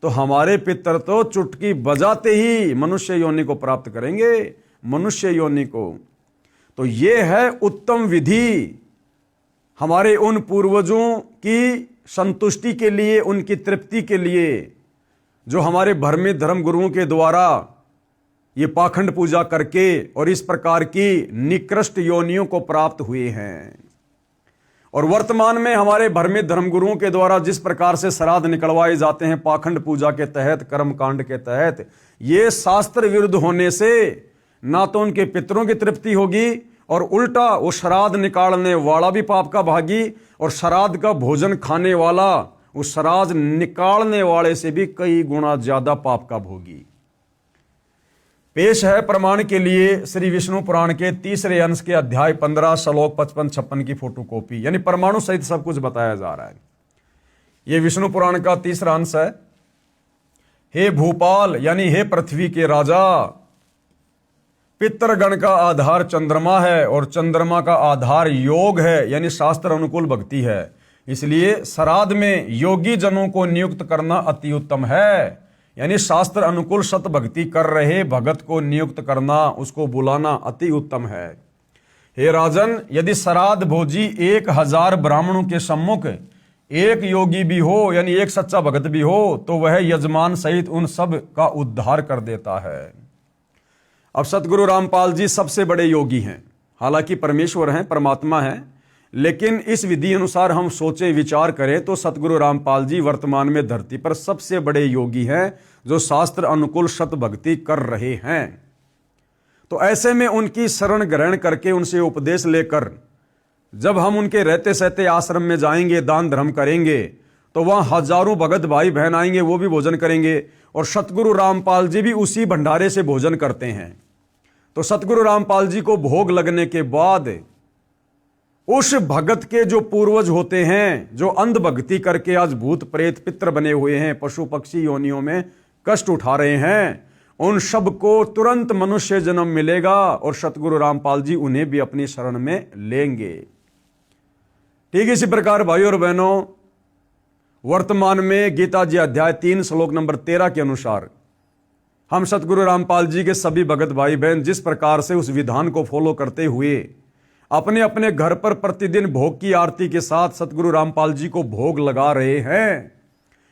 S1: तो हमारे पितर तो चुटकी बजाते ही मनुष्य योनि को प्राप्त करेंगे, मनुष्य योनि को। तो ये है उत्तम विधि हमारे उन पूर्वजों की संतुष्टि के लिए, उनकी तृप्ति के लिए, जो हमारे भ्रमित धर्म गुरुओं के द्वारा ये पाखंड पूजा करके और इस प्रकार की निकृष्ट योनियों को प्राप्त हुए हैं। और वर्तमान में हमारे भ्रमित धर्म गुरुओं के द्वारा जिस प्रकार से श्राद्ध निकलवाए जाते हैं पाखंड पूजा के तहत, कर्म कांड के तहत, ये शास्त्र विरुद्ध होने से ना तो उनके पितरों की तृप्ति होगी, और उल्टा वो श्राद्ध निकालने वाला भी पाप का भागी, और श्राद्ध का भोजन खाने वाला उस श्राद्ध निकालने वाले से भी कई गुना ज्यादा पाप का भोगी। पेश है प्रमाण के लिए श्री विष्णु पुराण के 3रे अंश के अध्याय 15 श्लोक 55-56 की फोटोकॉपी, यानी परमाणु सहित सब कुछ बताया जा रहा है। यह विष्णु पुराण का 3रा अंश है। हे भूपाल, यानी हे पृथ्वी के राजा, पितृगण का आधार चंद्रमा है, और चंद्रमा का आधार योग है, यानी शास्त्र अनुकूल भक्ति है। इसलिए श्राद्ध में योगी जनों को नियुक्त करना अति उत्तम है, यानी शास्त्र अनुकूल सत भक्ति कर रहे भगत को नियुक्त करना, उसको बुलाना अति उत्तम है। हे राजन, यदि श्राद्ध भोजी 1000 ब्राह्मणों के सम्मुख एक योगी भी हो, यानी एक सच्चा भगत भी हो, तो वह यजमान सहित उन सब का उद्धार कर देता है। अब सतगुरु रामपाल जी सबसे बड़े योगी हैं, हालांकि परमेश्वर हैं, परमात्मा हैं, लेकिन इस विधि अनुसार हम सोचें विचार करें तो सतगुरु रामपाल जी वर्तमान में धरती पर सबसे बड़े योगी हैं जो शास्त्र अनुकूल सत भक्ति कर रहे हैं। तो ऐसे में उनकी शरण ग्रहण करके उनसे उपदेश लेकर जब हम उनके रहते सहते आश्रम में जाएंगे, दान धर्म करेंगे, तो वहां हजारों भगत भाई बहन आएंगे, वो भी भोजन करेंगे, और सतगुरु रामपाल जी भी उसी भंडारे से भोजन करते हैं। तो सतगुरु रामपाल जी को भोग लगने के बाद उस भगत के जो पूर्वज होते हैं, जो अंध भक्ति करके आज भूत प्रेत पित्र बने हुए हैं, पशु पक्षी योनियों में कष्ट उठा रहे हैं, उन सब को तुरंत मनुष्य जन्म मिलेगा, और सतगुरु रामपाल जी उन्हें भी अपनी शरण में लेंगे। ठीक इसी प्रकार भाइयों और बहनों, वर्तमान में गीता जी अध्याय 3 श्लोक नंबर 13 के अनुसार हम सतगुरु रामपाल जी के सभी भगत भाई बहन जिस प्रकार से उस विधान को फॉलो करते हुए अपने अपने घर पर प्रतिदिन भोग की आरती के साथ सतगुरु रामपाल जी को भोग लगा रहे हैं,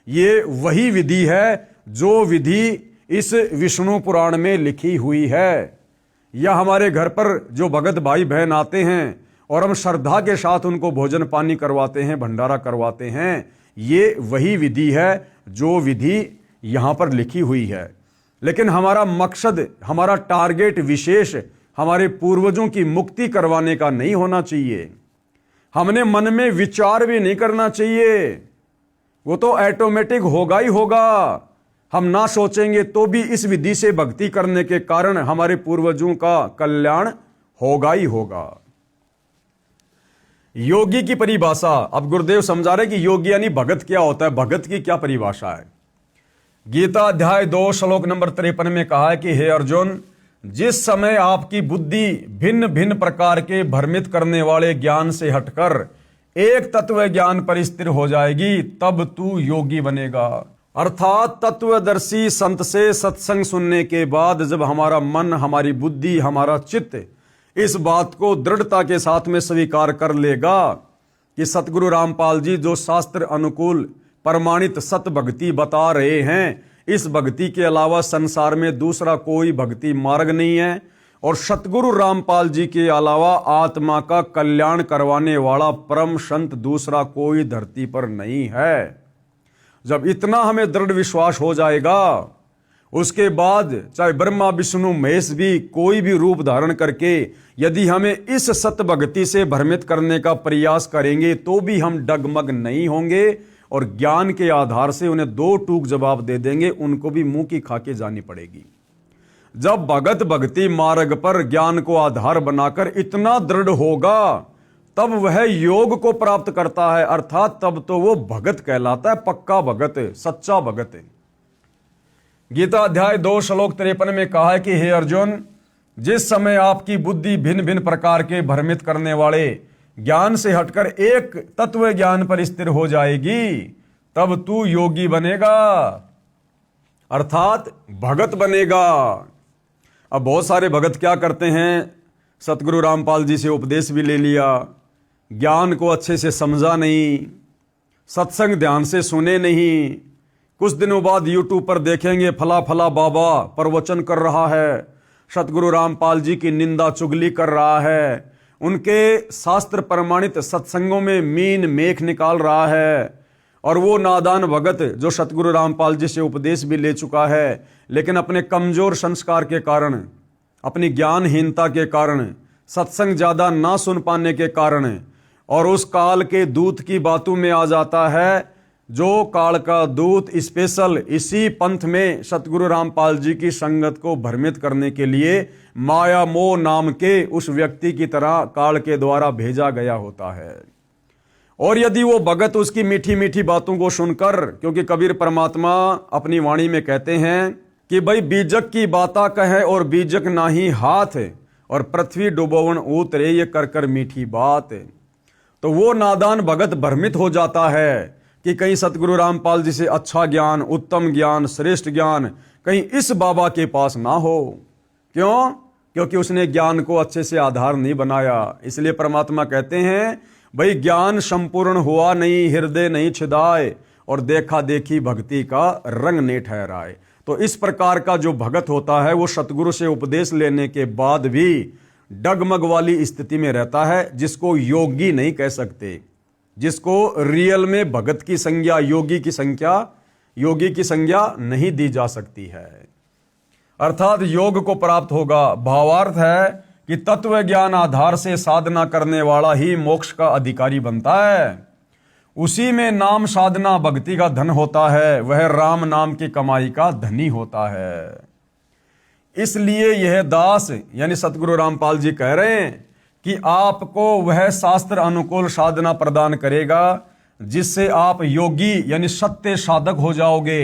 S1: ये वही विधि है जो विधि इस विष्णु पुराण में लिखी हुई है। या हमारे घर पर जो भगत भाई बहन आते हैं और हम श्रद्धा के साथ उनको भोजन पानी करवाते हैं, भंडारा करवाते हैं, ये वही विधि है जो विधि यहां पर लिखी हुई है। लेकिन हमारा मकसद, हमारा टारगेट विशेष हमारे पूर्वजों की मुक्ति करवाने का नहीं होना चाहिए। हमने मन में विचार भी नहीं करना चाहिए, वो तो ऑटोमेटिक होगा ही होगा। हम ना सोचेंगे तो भी इस विधि से भक्ति करने के कारण हमारे पूर्वजों का कल्याण होगा ही होगा। योगी की परिभाषा, अब गुरुदेव समझा रहे कि योगी यानी भगत क्या होता है, भगत की क्या परिभाषा है। गीता अध्याय 2 श्लोक नंबर 53 में कहा है कि हे अर्जुन, जिस समय आपकी बुद्धि भिन्न भिन्न प्रकार के भ्रमित करने वाले ज्ञान से हटकर एक तत्व ज्ञान पर स्थिर हो जाएगी, तब तू योगी बनेगा। अर्थात तत्वदर्शी संत से सत्संग सुनने के बाद जब हमारा मन, हमारी बुद्धि, हमारा चित्त इस बात को दृढ़ता के साथ में स्वीकार कर लेगा कि सतगुरु रामपाल जी जो शास्त्र अनुकूल प्रमाणित सत भक्ति बता रहे हैं, इस भक्ति के अलावा संसार में दूसरा कोई भक्ति मार्ग नहीं है और सतगुरु रामपाल जी के अलावा आत्मा का कल्याण करवाने वाला परम संत दूसरा कोई धरती पर नहीं है। जब इतना हमें दृढ़ विश्वास हो जाएगा, उसके बाद चाहे ब्रह्मा विष्णु महेश भी कोई भी रूप धारण करके यदि हमें इस सत भक्ति से भ्रमित करने का प्रयास करेंगे तो भी हम डगमग नहीं होंगे और ज्ञान के आधार से उन्हें दो टूक जवाब दे देंगे, उनको भी मुंह की खाके जानी पड़ेगी। जब भगत भक्ति मार्ग पर ज्ञान को आधार बनाकर इतना दृढ़ होगा तब वह योग को प्राप्त करता है, अर्थात तब तो वो भगत कहलाता है, पक्का भगत, सच्चा भगत। गीता अध्याय 2 श्लोक 53 में कहा है कि हे अर्जुन, जिस समय आपकी बुद्धि भिन्न भिन्न प्रकार के भ्रमित करने वाले ज्ञान से हटकर एक तत्व ज्ञान पर स्थिर हो जाएगी, तब तू योगी बनेगा, अर्थात भगत बनेगा। अब बहुत सारे भगत क्या करते हैं, सतगुरु रामपाल जी से उपदेश भी ले लिया, ज्ञान को अच्छे से समझा नहीं, सत्संग ध्यान से सुने नहीं, कुछ दिनों बाद यूट्यूब पर देखेंगे फला फला बाबा प्रवचन कर रहा है, सतगुरु रामपाल जी की निंदा चुगली कर रहा है, उनके शास्त्र प्रमाणित सत्संगों में मीन मेख निकाल रहा है, और वो नादान भगत जो सतगुरु रामपाल जी से उपदेश भी ले चुका है लेकिन अपने कमजोर संस्कार के कारण, अपनी ज्ञानहीनता के कारण, सत्संग ज्यादा ना सुन पाने के कारण और उस काल के दूत की बातों में आ जाता है, जो काल का दूत स्पेशल इसी पंथ में सतगुरु रामपाल जी की संगत को भ्रमित करने के लिए माया मोह नाम के उस व्यक्ति की तरह काल के द्वारा भेजा गया होता है। और यदि वो भगत उसकी मीठी मीठी बातों को सुनकर, क्योंकि कबीर परमात्मा अपनी वाणी में कहते हैं कि भाई बीजक की बाता कहे और बीजक नाही हाथ, और पृथ्वी डुबोवन उतरे ये कर कर मीठी बात। तो वो नादान भगत भ्रमित हो जाता है कि कहीं सतगुरु रामपाल जी से अच्छा ज्ञान, उत्तम ज्ञान, श्रेष्ठ ज्ञान कहीं इस बाबा के पास ना हो। क्यों? क्योंकि उसने ज्ञान को अच्छे से आधार नहीं बनाया। इसलिए परमात्मा कहते हैं भाई ज्ञान संपूर्ण हुआ नहीं, हृदय नहीं छिदाए, और देखा देखी भक्ति का रंग नहीं ठहराए। तो इस प्रकार का जो भगत होता है वो सतगुरु से उपदेश लेने के बाद भी डगमग वाली स्थिति में रहता है, जिसको योगी नहीं कह सकते, जिसको रियल में भगत की संज्ञा, योगी की संज्ञा नहीं दी जा सकती है। अर्थात योग को प्राप्त होगा। भावार्थ है कि तत्व ज्ञान आधार से साधना करने वाला ही मोक्ष का अधिकारी बनता है। उसी में नाम साधना भक्ति का धन होता है, वह राम नाम की कमाई का धनी होता है। इसलिए यह दास यानी सतगुरु रामपाल जी कह रहे हैं कि आपको वह शास्त्र अनुकूल साधना प्रदान करेगा जिससे आप योगी यानी सत्य साधक हो जाओगे।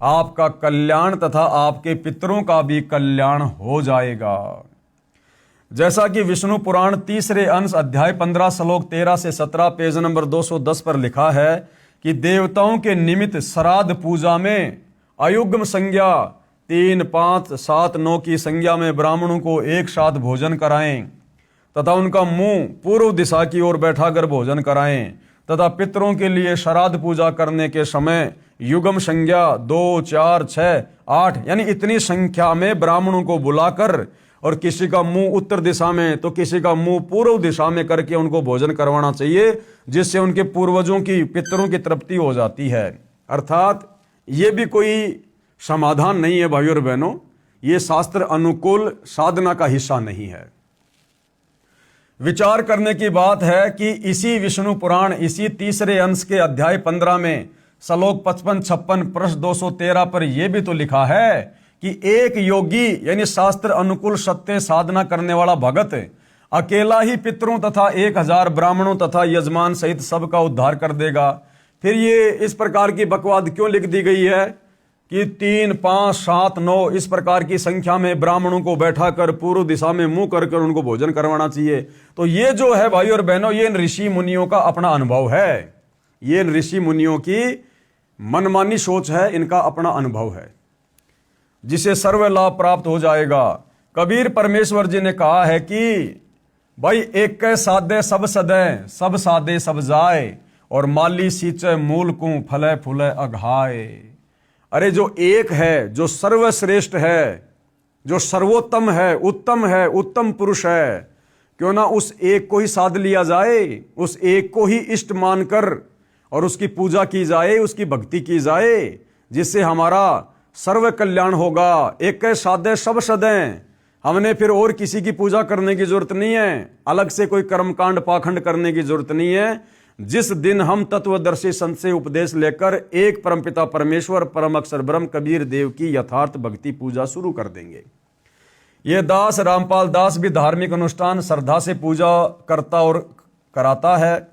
S1: आपका कल्याण तथा आपके पितरों का भी कल्याण हो जाएगा। जैसा कि विष्णु पुराण तीसरे अंश अध्याय 15 श्लोक 13 से 17 पेज नंबर 210 पर लिखा है कि देवताओं के निमित्त श्राद्ध पूजा में अयुग्म संज्ञा 3, 5, 7, 9 की संज्ञा में ब्राह्मणों को एक साथ भोजन कराएं तथा उनका मुंह पूर्व दिशा की ओर बैठाकर भोजन कराएं तथा पितरों के लिए श्राद्ध पूजा करने के समय युग्म संज्ञा 2, 4, 6, 8 यानी इतनी संख्या में ब्राह्मणों को बुलाकर और किसी का मुंह उत्तर दिशा में तो किसी का मुंह पूर्व दिशा में करके उनको भोजन करवाना चाहिए, जिससे उनके पूर्वजों की, पितरों की तृप्ति हो जाती है। अर्थात ये भी कोई समाधान नहीं है भाइयों और बहनों, ये शास्त्र अनुकूल साधना का हिस्सा नहीं है। विचार करने की बात है कि इसी विष्णु पुराण इसी तीसरे अंश के अध्याय 15 में श्लोक 55-56 पृष्ठ 213 पर यह भी तो लिखा है कि एक योगी यानी शास्त्र अनुकूल सत्य साधना करने वाला भगत अकेला ही पितरों तथा 1000 ब्राह्मणों तथा यजमान सहित सबका उद्धार कर देगा। फिर ये इस प्रकार की बकवाद क्यों लिख दी गई है कि 3, 5, 7, 9 इस प्रकार की संख्या में ब्राह्मणों को बैठा कर पूर्व दिशा में मुंह कर उनको भोजन करवाना चाहिए। तो ये जो है भाई और बहनों, ये इन ऋषि मुनियों का अपना अनुभव है, ये इन ऋषि मुनियों की मनमानी सोच है, इनका अपना अनुभव है, जिसे सर्व लाभ प्राप्त हो जाएगा। कबीर परमेश्वर जी ने कहा है कि भाई एक कै साधे सब सदै, सब साधे सब जाए, और माली सींचे मूल को फले फूले अघाए। अरे जो एक है, जो सर्वश्रेष्ठ है, जो सर्वोत्तम है, उत्तम पुरुष है, क्यों ना उस एक को ही साध लिया जाए, उस एक को ही इष्ट मानकर और उसकी पूजा की जाए, उसकी भक्ति की जाए, जिससे हमारा सर्व कल्याण होगा। एक कै साधे सब सदें, हमने फिर और किसी की पूजा करने की जरूरत नहीं है, अलग से कोई कर्मकांड पाखंड करने की जरूरत नहीं है। जिस दिन हम तत्वदर्शी संत से उपदेश लेकर एक परमपिता परमेश्वर परम अक्षर ब्रह्म कबीर देव की यथार्थ भक्ति पूजा शुरू कर देंगे। ये दास रामपाल दास भी धार्मिक अनुष्ठान श्रद्धा से पूजा करता और कराता है,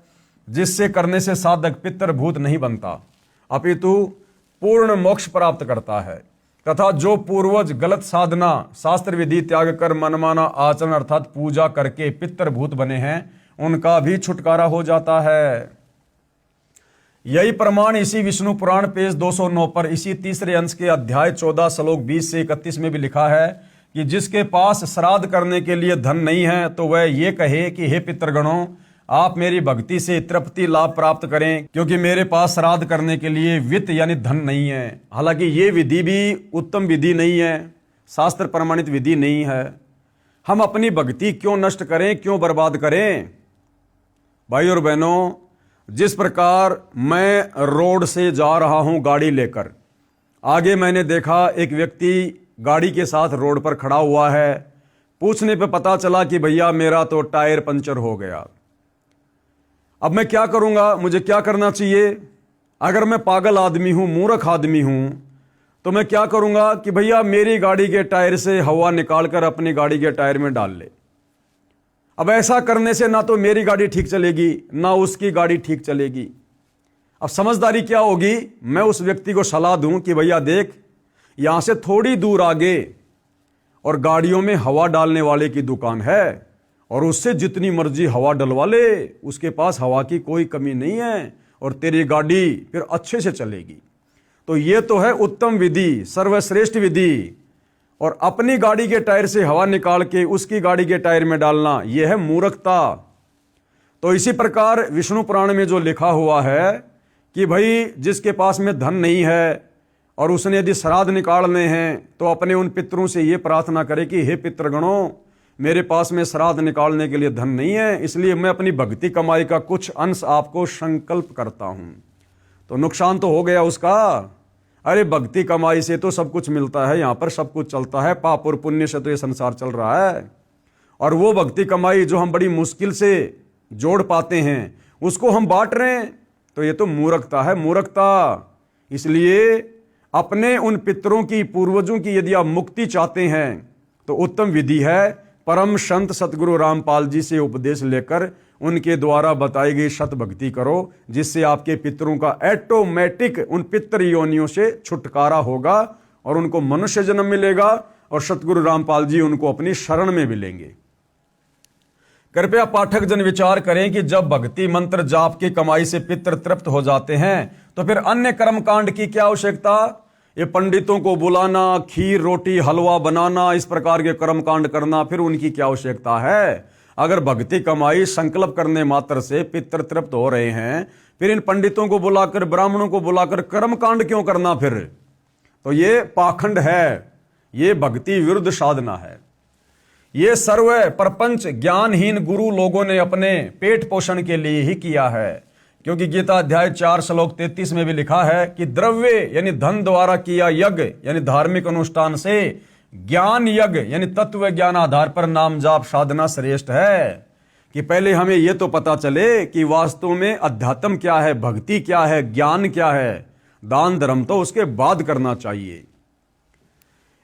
S1: जिससे करने से साधक पितर भूत नहीं बनता, अपितु पूर्ण मोक्ष प्राप्त करता है। तथा जो पूर्वज गलत साधना शास्त्र विधि त्याग कर मनमाना आचरण अर्थात पूजा करके पितर भूत बने हैं, उनका भी छुटकारा हो जाता है। यही प्रमाण इसी विष्णु पुराण पेज 209 पर इसी तीसरे अंश के अध्याय 14 श्लोक 20 से 31 में भी लिखा है कि जिसके पास श्राद्ध करने के लिए धन नहीं है तो वह ये कहे कि हे पितृगणों, आप मेरी भक्ति से तृप्ति लाभ प्राप्त करें, क्योंकि मेरे पास श्राद्ध करने के लिए वित्त यानी धन नहीं है। हालांकि ये विधि भी उत्तम विधि नहीं है, शास्त्र प्रमाणित विधि नहीं है। हम अपनी भक्ति क्यों नष्ट करें, क्यों बर्बाद करें? भाई और बहनों, जिस प्रकार मैं रोड से जा रहा हूं गाड़ी लेकर, आगे मैंने देखा एक व्यक्ति गाड़ी के साथ रोड पर खड़ा हुआ है। पूछने पे पता चला कि भैया मेरा तो टायर पंचर हो गया। अब मैं क्या करूंगा, मुझे क्या करना चाहिए? अगर मैं पागल आदमी हूं, मूर्ख आदमी हूं, तो मैं क्या करूंगा कि भैया मेरी गाड़ी के टायर से हवा निकालकर अपनी गाड़ी के टायर में डाल ले। अब ऐसा करने से ना तो मेरी गाड़ी ठीक चलेगी, ना उसकी गाड़ी ठीक चलेगी। अब समझदारी क्या होगी? मैं उस व्यक्ति को सलाह दूं कि भैया देख, यहां से थोड़ी दूर आगे और गाड़ियों में हवा डालने वाले की दुकान है, और उससे जितनी मर्जी हवा डलवा ले, उसके पास हवा की कोई कमी नहीं है, और तेरी गाड़ी फिर अच्छे से चलेगी। तो ये तो है उत्तम विधि, सर्वश्रेष्ठ विधि। और अपनी गाड़ी के टायर से हवा निकाल के उसकी गाड़ी के टायर में डालना, यह है मूर्खता। तो इसी प्रकार विष्णु पुराण में जो लिखा हुआ है कि भाई जिसके पास में धन नहीं है और उसने यदि श्राद्ध निकालने हैं तो अपने उन पितरों से ये प्रार्थना करे कि हे पितृगणों, मेरे पास में श्राद्ध निकालने के लिए धन नहीं है, इसलिए मैं अपनी भक्ति कमाई का कुछ अंश आपको संकल्प करता हूं। तो नुकसान तो हो गया उसका। अरे भक्ति कमाई से तो सब कुछ मिलता है, यहां पर सब कुछ चलता है, पाप और पुण्य से तो ये संसार चल रहा है। और वो भक्ति कमाई जो हम बड़ी मुश्किल से जोड़ पाते हैं, उसको हम बांट रहे हैं, तो ये तो मूर्खता है, मूर्खता। इसलिए अपने उन पितरों की, पूर्वजों की यदि आप मुक्ति चाहते हैं तो उत्तम विधि है परम संत सतगुरु रामपाल जी से उपदेश लेकर उनके द्वारा बताई गई सत भक्ति करो, जिससे आपके पितरों का ऑटोमेटिक उन पितृ योनियों से छुटकारा होगा और उनको मनुष्य जन्म मिलेगा और सतगुरु रामपाल जी उनको अपनी शरण में मिलेंगे। कृपया पाठक जन विचार करें कि जब भक्ति मंत्र जाप की कमाई से पितृ तृप्त हो जाते हैं तो फिर अन्य कर्मकांड की क्या आवश्यकता? ये पंडितों को बुलाना, खीर रोटी हलवा बनाना, इस प्रकार के कर्मकांड करना, फिर उनकी क्या आवश्यकता है? अगर भक्ति कमाई संकल्प करने मात्र से पितृ तृप्त हो रहे हैं, फिर इन पंडितों को बुलाकर, ब्राह्मणों को बुलाकर कर्मकांड क्यों करना? फिर तो ये पाखंड है, ये भक्ति विरुद्ध साधना है। ये सर्व प्रपंच ज्ञानहीन गुरु लोगों ने अपने पेट पोषण के लिए ही किया है, क्योंकि गीता अध्याय 4 श्लोक 33 में भी लिखा है कि द्रव्य यानी धन द्वारा किया यज्ञ यानी धार्मिक अनुष्ठान से ज्ञान यज्ञ यानी तत्व ज्ञान आधार पर नाम जाप साधना श्रेष्ठ है। कि पहले हमें यह तो पता चले कि वास्तव में अध्यात्म क्या है, भक्ति क्या है, ज्ञान क्या है, दान धर्म तो उसके बाद करना चाहिए।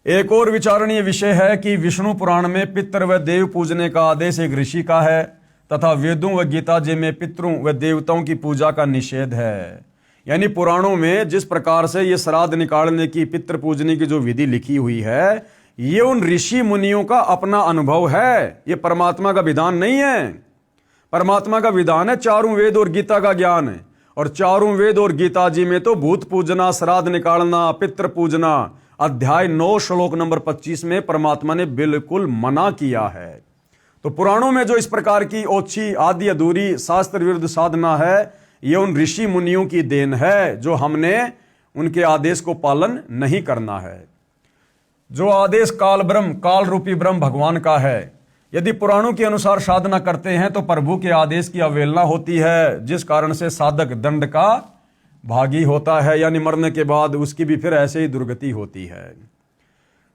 S1: एक और विचारणीय विषय है कि विष्णु पुराण में पितर व देव पूजने का आदेश एक ऋषि का है तथा वेदों व गीता जी में पितरों व देवताओं की पूजा का निषेध है। यानी पुराणों में जिस प्रकार से ये श्राद्ध निकालने की, पितृ पूजने की जो विधि लिखी हुई है, ये उन ऋषि मुनियों का अपना अनुभव है, ये परमात्मा का विधान नहीं है। परमात्मा का विधान है चारों वेद और गीता का ज्ञान है, और चारों वेद और गीता जी में तो भूत पूजना, श्राद्ध निकालना, पितृ पूजना अध्याय 9 श्लोक नंबर 25 में परमात्मा ने बिल्कुल मना किया है। तो पुराणों में जो इस प्रकार की ओछी, आदि अधूरी, शास्त्र विरुद्ध साधना है, ये उन ऋषि मुनियों की देन है, जो हमने उनके आदेश को पालन नहीं करना है। जो आदेश काल रूपी ब्रह्म भगवान का है, यदि पुराणों के अनुसार साधना करते हैं तो प्रभु के आदेश की अवहेलना होती है, जिस कारण से साधक दंड का भागी होता है, यानी मरने के बाद उसकी भी फिर ऐसे ही दुर्गति होती है।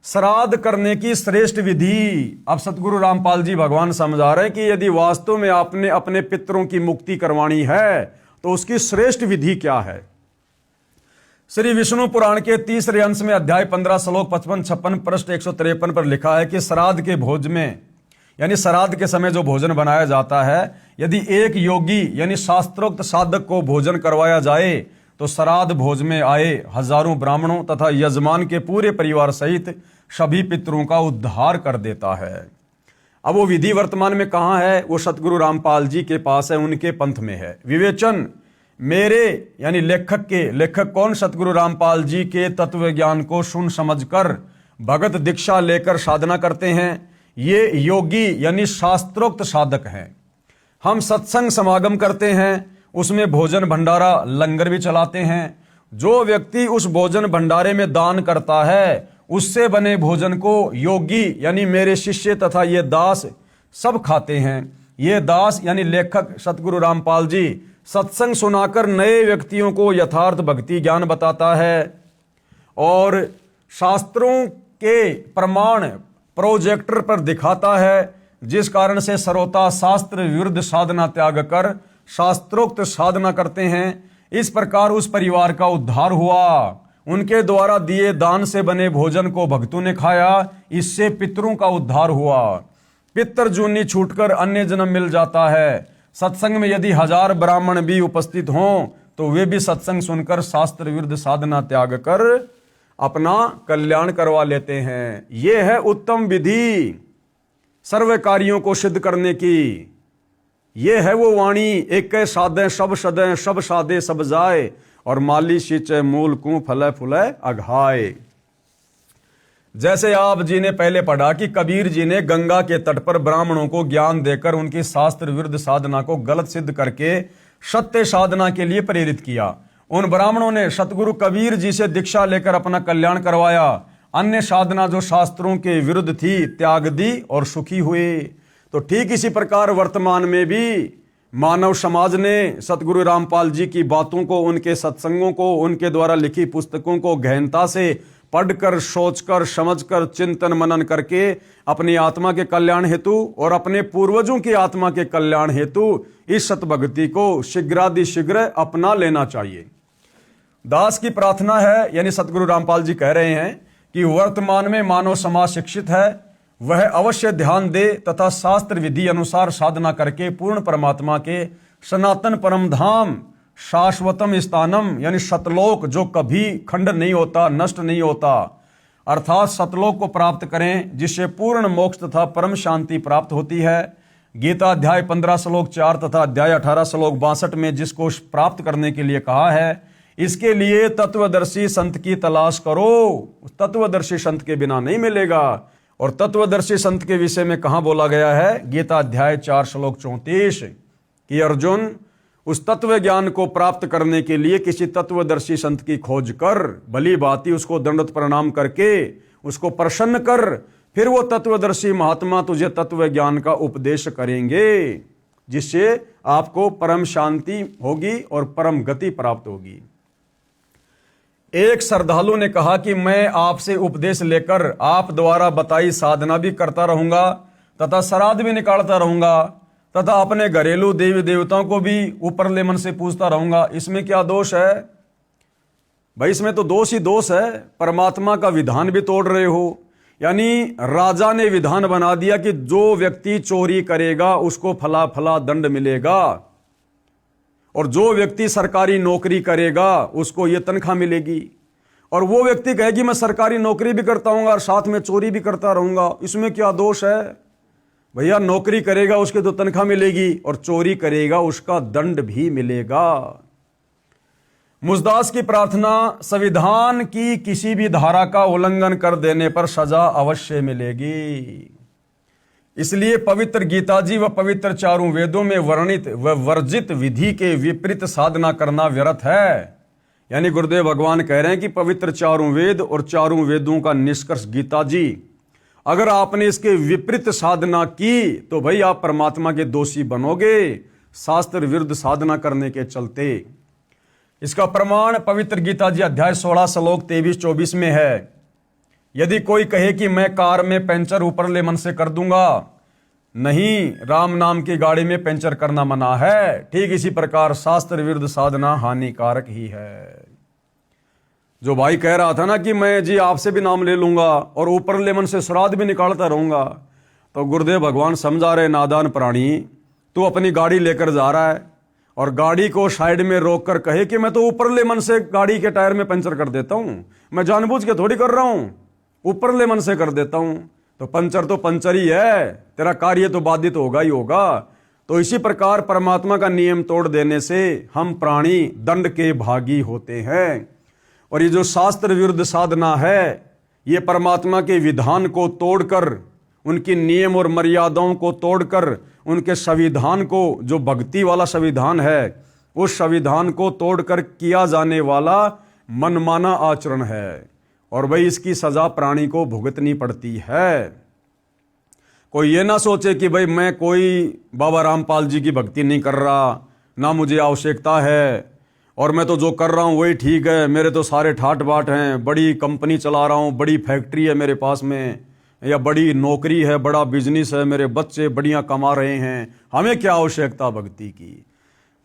S1: श्राद्ध करने की श्रेष्ठ विधि, अब सतगुरु रामपाल जी भगवान समझा रहे हैं कि यदि वास्तव में आपने अपने पितरों की मुक्ति करवानी है तो उसकी श्रेष्ठ विधि क्या है। श्री विष्णु पुराण के 3रे अंश में अध्याय 15 श्लोक 55-56 पृष्ठ 153 पर लिखा है कि श्राद्ध के भोज में, यानी श्राद्ध के समय जो भोजन बनाया जाता है, यदि एक योगी यानी शास्त्रोक्त साधक को भोजन करवाया जाए तो श्राद्ध भोज में आए हजारों ब्राह्मणों तथा यजमान के पूरे परिवार सहित सभी पितरों का उद्धार कर देता है। अब वो विधि वर्तमान में कहाँ है? वो सतगुरु रामपाल जी के पास है, उनके पंथ में है। विवेचन मेरे यानी लेखक कौन? सतगुरु रामपाल जी के तत्व ज्ञान को सुन समझकर भगत दीक्षा लेकर साधना करते हैं। ये योगी यानी शास्त्रोक्त साधक हैं। हम सत्संग समागम करते हैं, उसमें भोजन भंडारा लंगर भी चलाते हैं। जो व्यक्ति उस भोजन भंडारे में दान करता है, उससे बने भोजन को योगी यानी मेरे शिष्य तथा ये दास सब खाते हैं। ये दास यानी लेखक सतगुरु रामपाल जी सत्संग सुनाकर नए व्यक्तियों को यथार्थ भक्ति ज्ञान बताता है और शास्त्रों के प्रमाण प्रोजेक्टर पर दिखाता है, जिस कारण से श्रोता शास्त्र विरुद्ध साधना त्याग कर शास्त्रोक्त साधना करते हैं। इस प्रकार उस परिवार का उद्धार हुआ। उनके द्वारा दिए दान से बने भोजन को भक्तों ने खाया, इससे पितरों का उद्धार हुआ। पितर जूनी छूटकर अन्य जन्म मिल जाता है। सत्संग में यदि 1000 ब्राह्मण भी उपस्थित हों तो वे भी सत्संग सुनकर शास्त्र विरुद्ध साधना त्याग कर अपना कल्याण करवा लेते हैं। ये है उत्तम विधि सर्व कार्यों को सिद्ध करने की। ये है वो वाणी, एक साधे सब सदे, सब साधे सब जाए, और माली सिंचे मूल कू फले फुले अघाए। जैसे आप जी ने पहले पढ़ा कि कबीर जी ने गंगा के तट पर ब्राह्मणों को ज्ञान देकर उनकी शास्त्र विरुद्ध साधना को गलत सिद्ध करके सत्य साधना के लिए प्रेरित किया। उन ब्राह्मणों ने सतगुरु कबीर जी से दीक्षा लेकर अपना कल्याण करवाया। अन्य साधना जो शास्त्रों के विरुद्ध थी त्याग दी और सुखी हुए। तो ठीक इसी प्रकार वर्तमान में भी मानव समाज ने सतगुरु रामपाल जी की बातों को, उनके सत्संगों को, उनके द्वारा लिखी पुस्तकों को गहनता से पढ़कर, सोचकर, समझकर, चिंतन मनन करके अपनी आत्मा के कल्याण हेतु और अपने पूर्वजों की आत्मा के कल्याण हेतु इस सतभक्ति को शीघ्रातिशीघ्र अपना लेना चाहिए। दास की प्रार्थना है, यानी सतगुरु रामपाल जी कह रहे हैं कि वर्तमान में मानव समाज शिक्षित है, वह अवश्य ध्यान दे तथा शास्त्र विधि अनुसार साधना करके पूर्ण परमात्मा के सनातन परम धाम शाश्वतम स्थानम यानी सतलोक, जो कभी खंड नहीं होता, नष्ट नहीं होता, अर्थात सतलोक को प्राप्त करें, जिससे पूर्ण मोक्ष तथा परम शांति प्राप्त होती है। गीता अध्याय 15 श्लोक 4 तथा अध्याय 18 श्लोक 62 में जिसको प्राप्त करने के लिए कहा है, इसके लिए तत्वदर्शी संत की तलाश करो। तत्वदर्शी संत के बिना नहीं मिलेगा। और तत्वदर्शी संत के विषय में कहां बोला गया है? गीता अध्याय 4 श्लोक 34 कि अर्जुन उस तत्व ज्ञान को प्राप्त करने के लिए किसी तत्वदर्शी संत की खोज कर, भली भांति उसको दंडवत प्रणाम करके उसको प्रसन्न कर, फिर वो तत्वदर्शी महात्मा तुझे तत्व ज्ञान का उपदेश करेंगे, जिससे आपको परम शांति होगी और परम गति प्राप्त होगी। एक श्रद्धालु ने कहा कि मैं आपसे उपदेश लेकर आप द्वारा बताई साधना भी करता रहूंगा तथा श्राद्ध भी निकालता रहूंगा तथा अपने घरेलू देवी देवताओं को भी ऊपरले मन से पूछता रहूंगा, इसमें क्या दोष है? भाई इसमें तो दोष ही दोष है, परमात्मा का विधान भी तोड़ रहे हो। यानी राजा ने विधान बना दिया कि जो व्यक्ति चोरी करेगा उसको फला फला दंड मिलेगा, और जो व्यक्ति सरकारी नौकरी करेगा उसको ये तनख्वाह मिलेगी। और वो व्यक्ति कहेगी मैं सरकारी नौकरी भी करता हूँ और साथ में चोरी भी करता रहूंगा, इसमें क्या दोष है? भैया नौकरी करेगा उसके तो तनख्वाह मिलेगी, और चोरी करेगा उसका दंड भी मिलेगा। मुजदास की प्रार्थना, संविधान की किसी भी धारा का उल्लंघन कर देने पर सजा अवश्य मिलेगी। इसलिए पवित्र गीता जी व पवित्र चारों वेदों में वर्णित व वर्जित विधि के विपरीत साधना करना व्यर्थ है। यानी गुरुदेव भगवान कह रहे हैं कि पवित्र चारों वेद और चारों वेदों का निष्कर्ष गीता जी, अगर आपने इसके विपरीत साधना की तो भाई आप परमात्मा के दोषी बनोगे, शास्त्र विरुद्ध साधना करने के चलते। इसका प्रमाण पवित्र गीता जी अध्याय 16 श्लोक 23-24 में है। यदि कोई कहे कि मैं कार में पंचर ऊपरले मन से कर दूंगा, नहीं, राम नाम की गाड़ी में पंचर करना मना है। ठीक इसी प्रकार शास्त्र विरुद्ध साधना हानिकारक ही है। जो भाई कह रहा था ना कि मैं जी आपसे भी नाम ले लूंगा और ऊपरले मन से श्राद्ध भी निकालता रहूंगा, तो गुरुदेव भगवान समझा रहे, नादान प्राणी, तू अपनी गाड़ी लेकर जा रहा है और गाड़ी को साइड में रोक कर कहे कि मैं तो ऊपरले मन से गाड़ी के टायर में पंचर कर देता हूं, मैं जानबूझ के थोड़ी कर रहा हूं, ऊपरले मन से कर देता हूं, तो पंचर ही है, तेरा कार्य तो बाधित होगा ही होगा। तो इसी प्रकार परमात्मा का नियम तोड़ देने से हम प्राणी दंड के भागी होते हैं। और ये जो शास्त्र विरुद्ध साधना है, ये परमात्मा के विधान को तोड़कर, उनकी नियम और मर्यादाओं को तोड़कर, उनके संविधान को, जो भक्ति वाला संविधान है, उस संविधान को तोड़कर किया जाने वाला मनमाना आचरण है, और भाई इसकी सजा प्राणी को भुगतनी पड़ती है। कोई ये ना सोचे कि भाई मैं कोई बाबा रामपाल जी की भक्ति नहीं कर रहा, ना मुझे आवश्यकता है, और मैं तो जो कर रहा हूं वही ठीक है, मेरे तो सारे ठाट बाट हैं, बड़ी कंपनी चला रहा हूं, बड़ी फैक्ट्री है मेरे पास में, या बड़ी नौकरी है, बड़ा बिजनेस है, मेरे बच्चे बढ़िया कमा रहे हैं, हमें क्या आवश्यकता भक्ति की।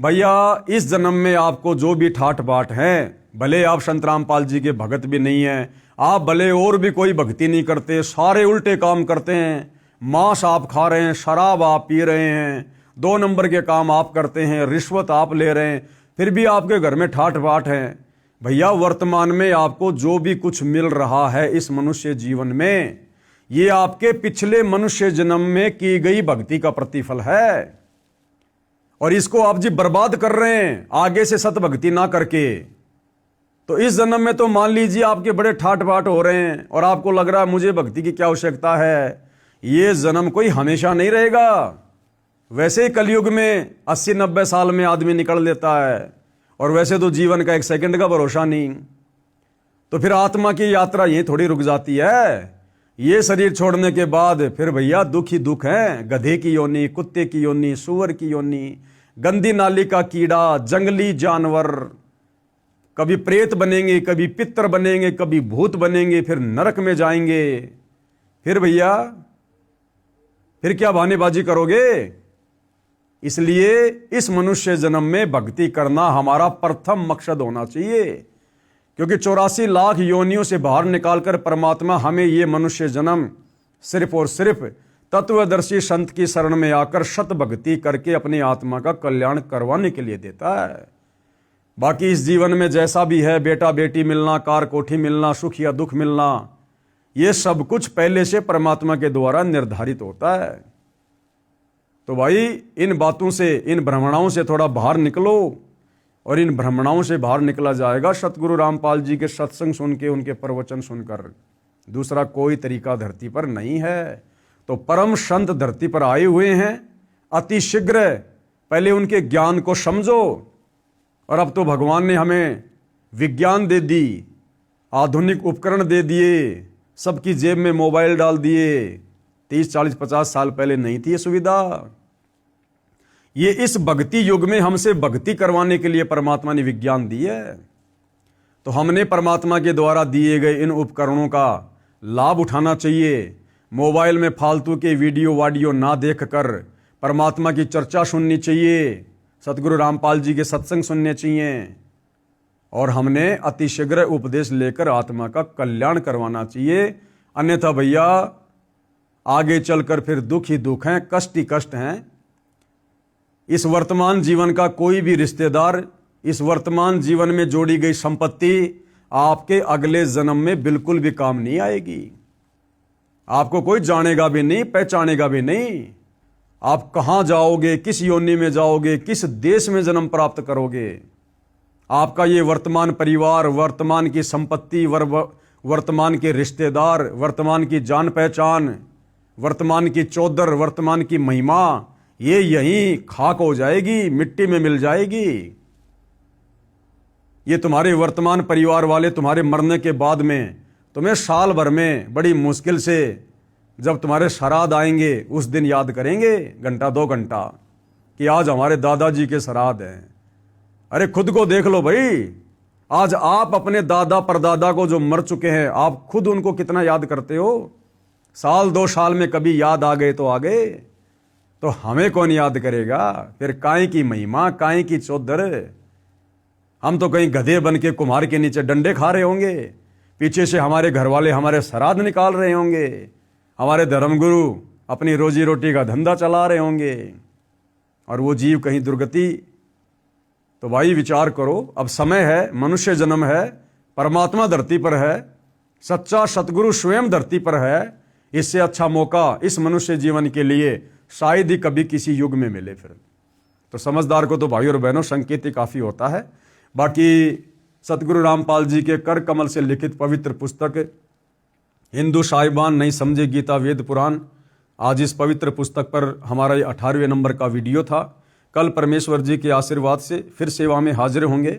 S1: भैया इस जन्म में आपको जो भी ठाट बाट हैं, भले आप संत रामपाल जी के भगत भी नहीं हैं, आप भले और भी कोई भक्ति नहीं करते, सारे उल्टे काम करते हैं, मांस आप खा रहे हैं, शराब आप पी रहे हैं, 2 नंबर के काम आप करते हैं, रिश्वत आप ले रहे हैं, फिर भी आपके घर में ठाट बाट हैं। भैया वर्तमान में आपको जो भी कुछ मिल रहा है इस मनुष्य जीवन में, ये आपके पिछले मनुष्य जन्म में की गई भक्ति का प्रतिफल है, और इसको आप जी बर्बाद कर रहे हैं आगे से सत भक्ति ना करके। तो इस जन्म में तो मान लीजिए आपके बड़े ठाट बाट हो रहे हैं और आपको लग रहा है मुझे भक्ति की क्या आवश्यकता है। ये जन्म कोई हमेशा नहीं रहेगा। वैसे ही कलयुग में 80-90 साल में आदमी निकल लेता है, और वैसे तो जीवन का 1 सेकंड का भरोसा नहीं। तो फिर आत्मा की यात्रा यहीं थोड़ी रुक जाती है। ये शरीर छोड़ने के बाद फिर भैया दुख ही दुख है। गधे की योनि, कुत्ते की योनि, सुअर की योनि, गंदी नाली का कीड़ा, जंगली जानवर, कभी प्रेत बनेंगे, कभी पितर बनेंगे, कभी भूत बनेंगे, फिर नरक में जाएंगे। फिर भैया फिर क्या बहानेबाजी करोगे। इसलिए इस मनुष्य जन्म में भक्ति करना हमारा प्रथम मकसद होना चाहिए, क्योंकि 84 लाख योनियों से बाहर निकालकर परमात्मा हमें ये मनुष्य जन्म सिर्फ और सिर्फ तत्वदर्शी संत की शरण में आकर सत भक्ति करके अपनी आत्मा का कल्याण करवाने के लिए देता है। बाकी इस जीवन में जैसा भी है, बेटा बेटी मिलना, कार कोठी मिलना, सुख या दुख मिलना, ये सब कुछ पहले से परमात्मा के द्वारा निर्धारित होता है। तो भाई इन बातों से, इन भ्रमणाओं से थोड़ा बाहर निकलो, और इन भ्रमणाओं से बाहर निकला जाएगा सतगुरु रामपाल जी के सत्संग सुन के, उनके प्रवचन सुनकर। दूसरा कोई तरीका धरती पर नहीं है। तो परम संत धरती पर आए हुए हैं, अति शीघ्र पहले उनके ज्ञान को समझो। और अब तो भगवान ने हमें विज्ञान दे दी, आधुनिक उपकरण दे दिए, सबकी जेब में मोबाइल डाल दिए। 30, 40, 50 साल पहले नहीं थी ये सुविधा। ये इस भक्ति युग में हमसे भक्ति करवाने के लिए परमात्मा ने विज्ञान दी है। तो हमने परमात्मा के द्वारा दिए गए इन उपकरणों का लाभ उठाना चाहिए। मोबाइल में फालतू के वीडियो वाडियो ना देखकर परमात्मा की चर्चा सुननी चाहिए, सतगुरु रामपाल जी के सत्संग सुनने चाहिए। और हमने अतिशीघ्र उपदेश लेकर आत्मा का कल्याण करवाना चाहिए। अन्यथा भैया आगे चलकर फिर दुख ही दुख हैं, कष्ट ही कष्ट हैं। इस वर्तमान जीवन का कोई भी रिश्तेदार, इस वर्तमान जीवन में जोड़ी गई संपत्ति आपके अगले जन्म में बिल्कुल भी काम नहीं आएगी। आपको कोई जानेगा भी नहीं, पहचानेगा भी नहीं। आप कहां जाओगे, किस योनि में जाओगे, किस देश में जन्म प्राप्त करोगे, आपका ये वर्तमान परिवार, वर्तमान की संपत्ति, वर्तमान के रिश्तेदार, वर्तमान की जान पहचान, वर्तमान की चौधर, वर्तमान की महिमा, ये यहीं खाक हो जाएगी, मिट्टी में मिल जाएगी। ये तुम्हारे वर्तमान परिवार वाले तुम्हारे मरने के बाद में तुम्हें साल भर में बड़ी मुश्किल से जब तुम्हारे श्राद्ध आएंगे उस दिन याद करेंगे, घंटा 2 घंटा, कि आज हमारे दादाजी के श्राद्ध हैं। अरे खुद को देख लो भाई, आज आप अपने दादा परदादा को जो मर चुके हैं, आप खुद उनको कितना याद करते हो। साल 2 साल में कभी याद आ गए तो आ गए, तो हमें कौन याद करेगा। फिर काई की महिमा, काई की चौधर। हम तो कहीं गधे बन के कुम्हार के नीचे डंडे खा रहे होंगे, पीछे से हमारे घर वाले हमारे श्राद्ध निकाल रहे होंगे, हमारे धर्मगुरु अपनी रोजी रोटी का धंधा चला रहे होंगे, और वो जीव कहीं दुर्गति। तो भाई विचार करो, अब समय है, मनुष्य जन्म है, परमात्मा धरती पर है, सच्चा सतगुरु स्वयं धरती पर है। इससे अच्छा मौका इस मनुष्य जीवन के लिए शायद ही कभी किसी युग में मिले। फिर तो समझदार को तो भाई और बहनों संकेत ही काफी होता है। बाकी सतगुरु रामपाल जी के कर कमल से लिखित पवित्र पुस्तक हिंदू साहिबान नहीं समझे गीता वेद पुराण, आज इस पवित्र पुस्तक पर हमारा ये 18वें नंबर का वीडियो था। कल परमेश्वर जी के आशीर्वाद से फिर सेवा में हाजिर होंगे।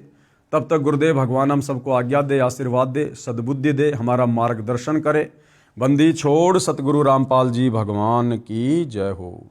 S1: तब तक गुरुदेव भगवान हम सबको आज्ञा दे, आशीर्वाद दे, सद्बुद्धि दे, हमारा मार्गदर्शन करे। बंदी छोड़ सतगुरु रामपाल जी भगवान की जय हो।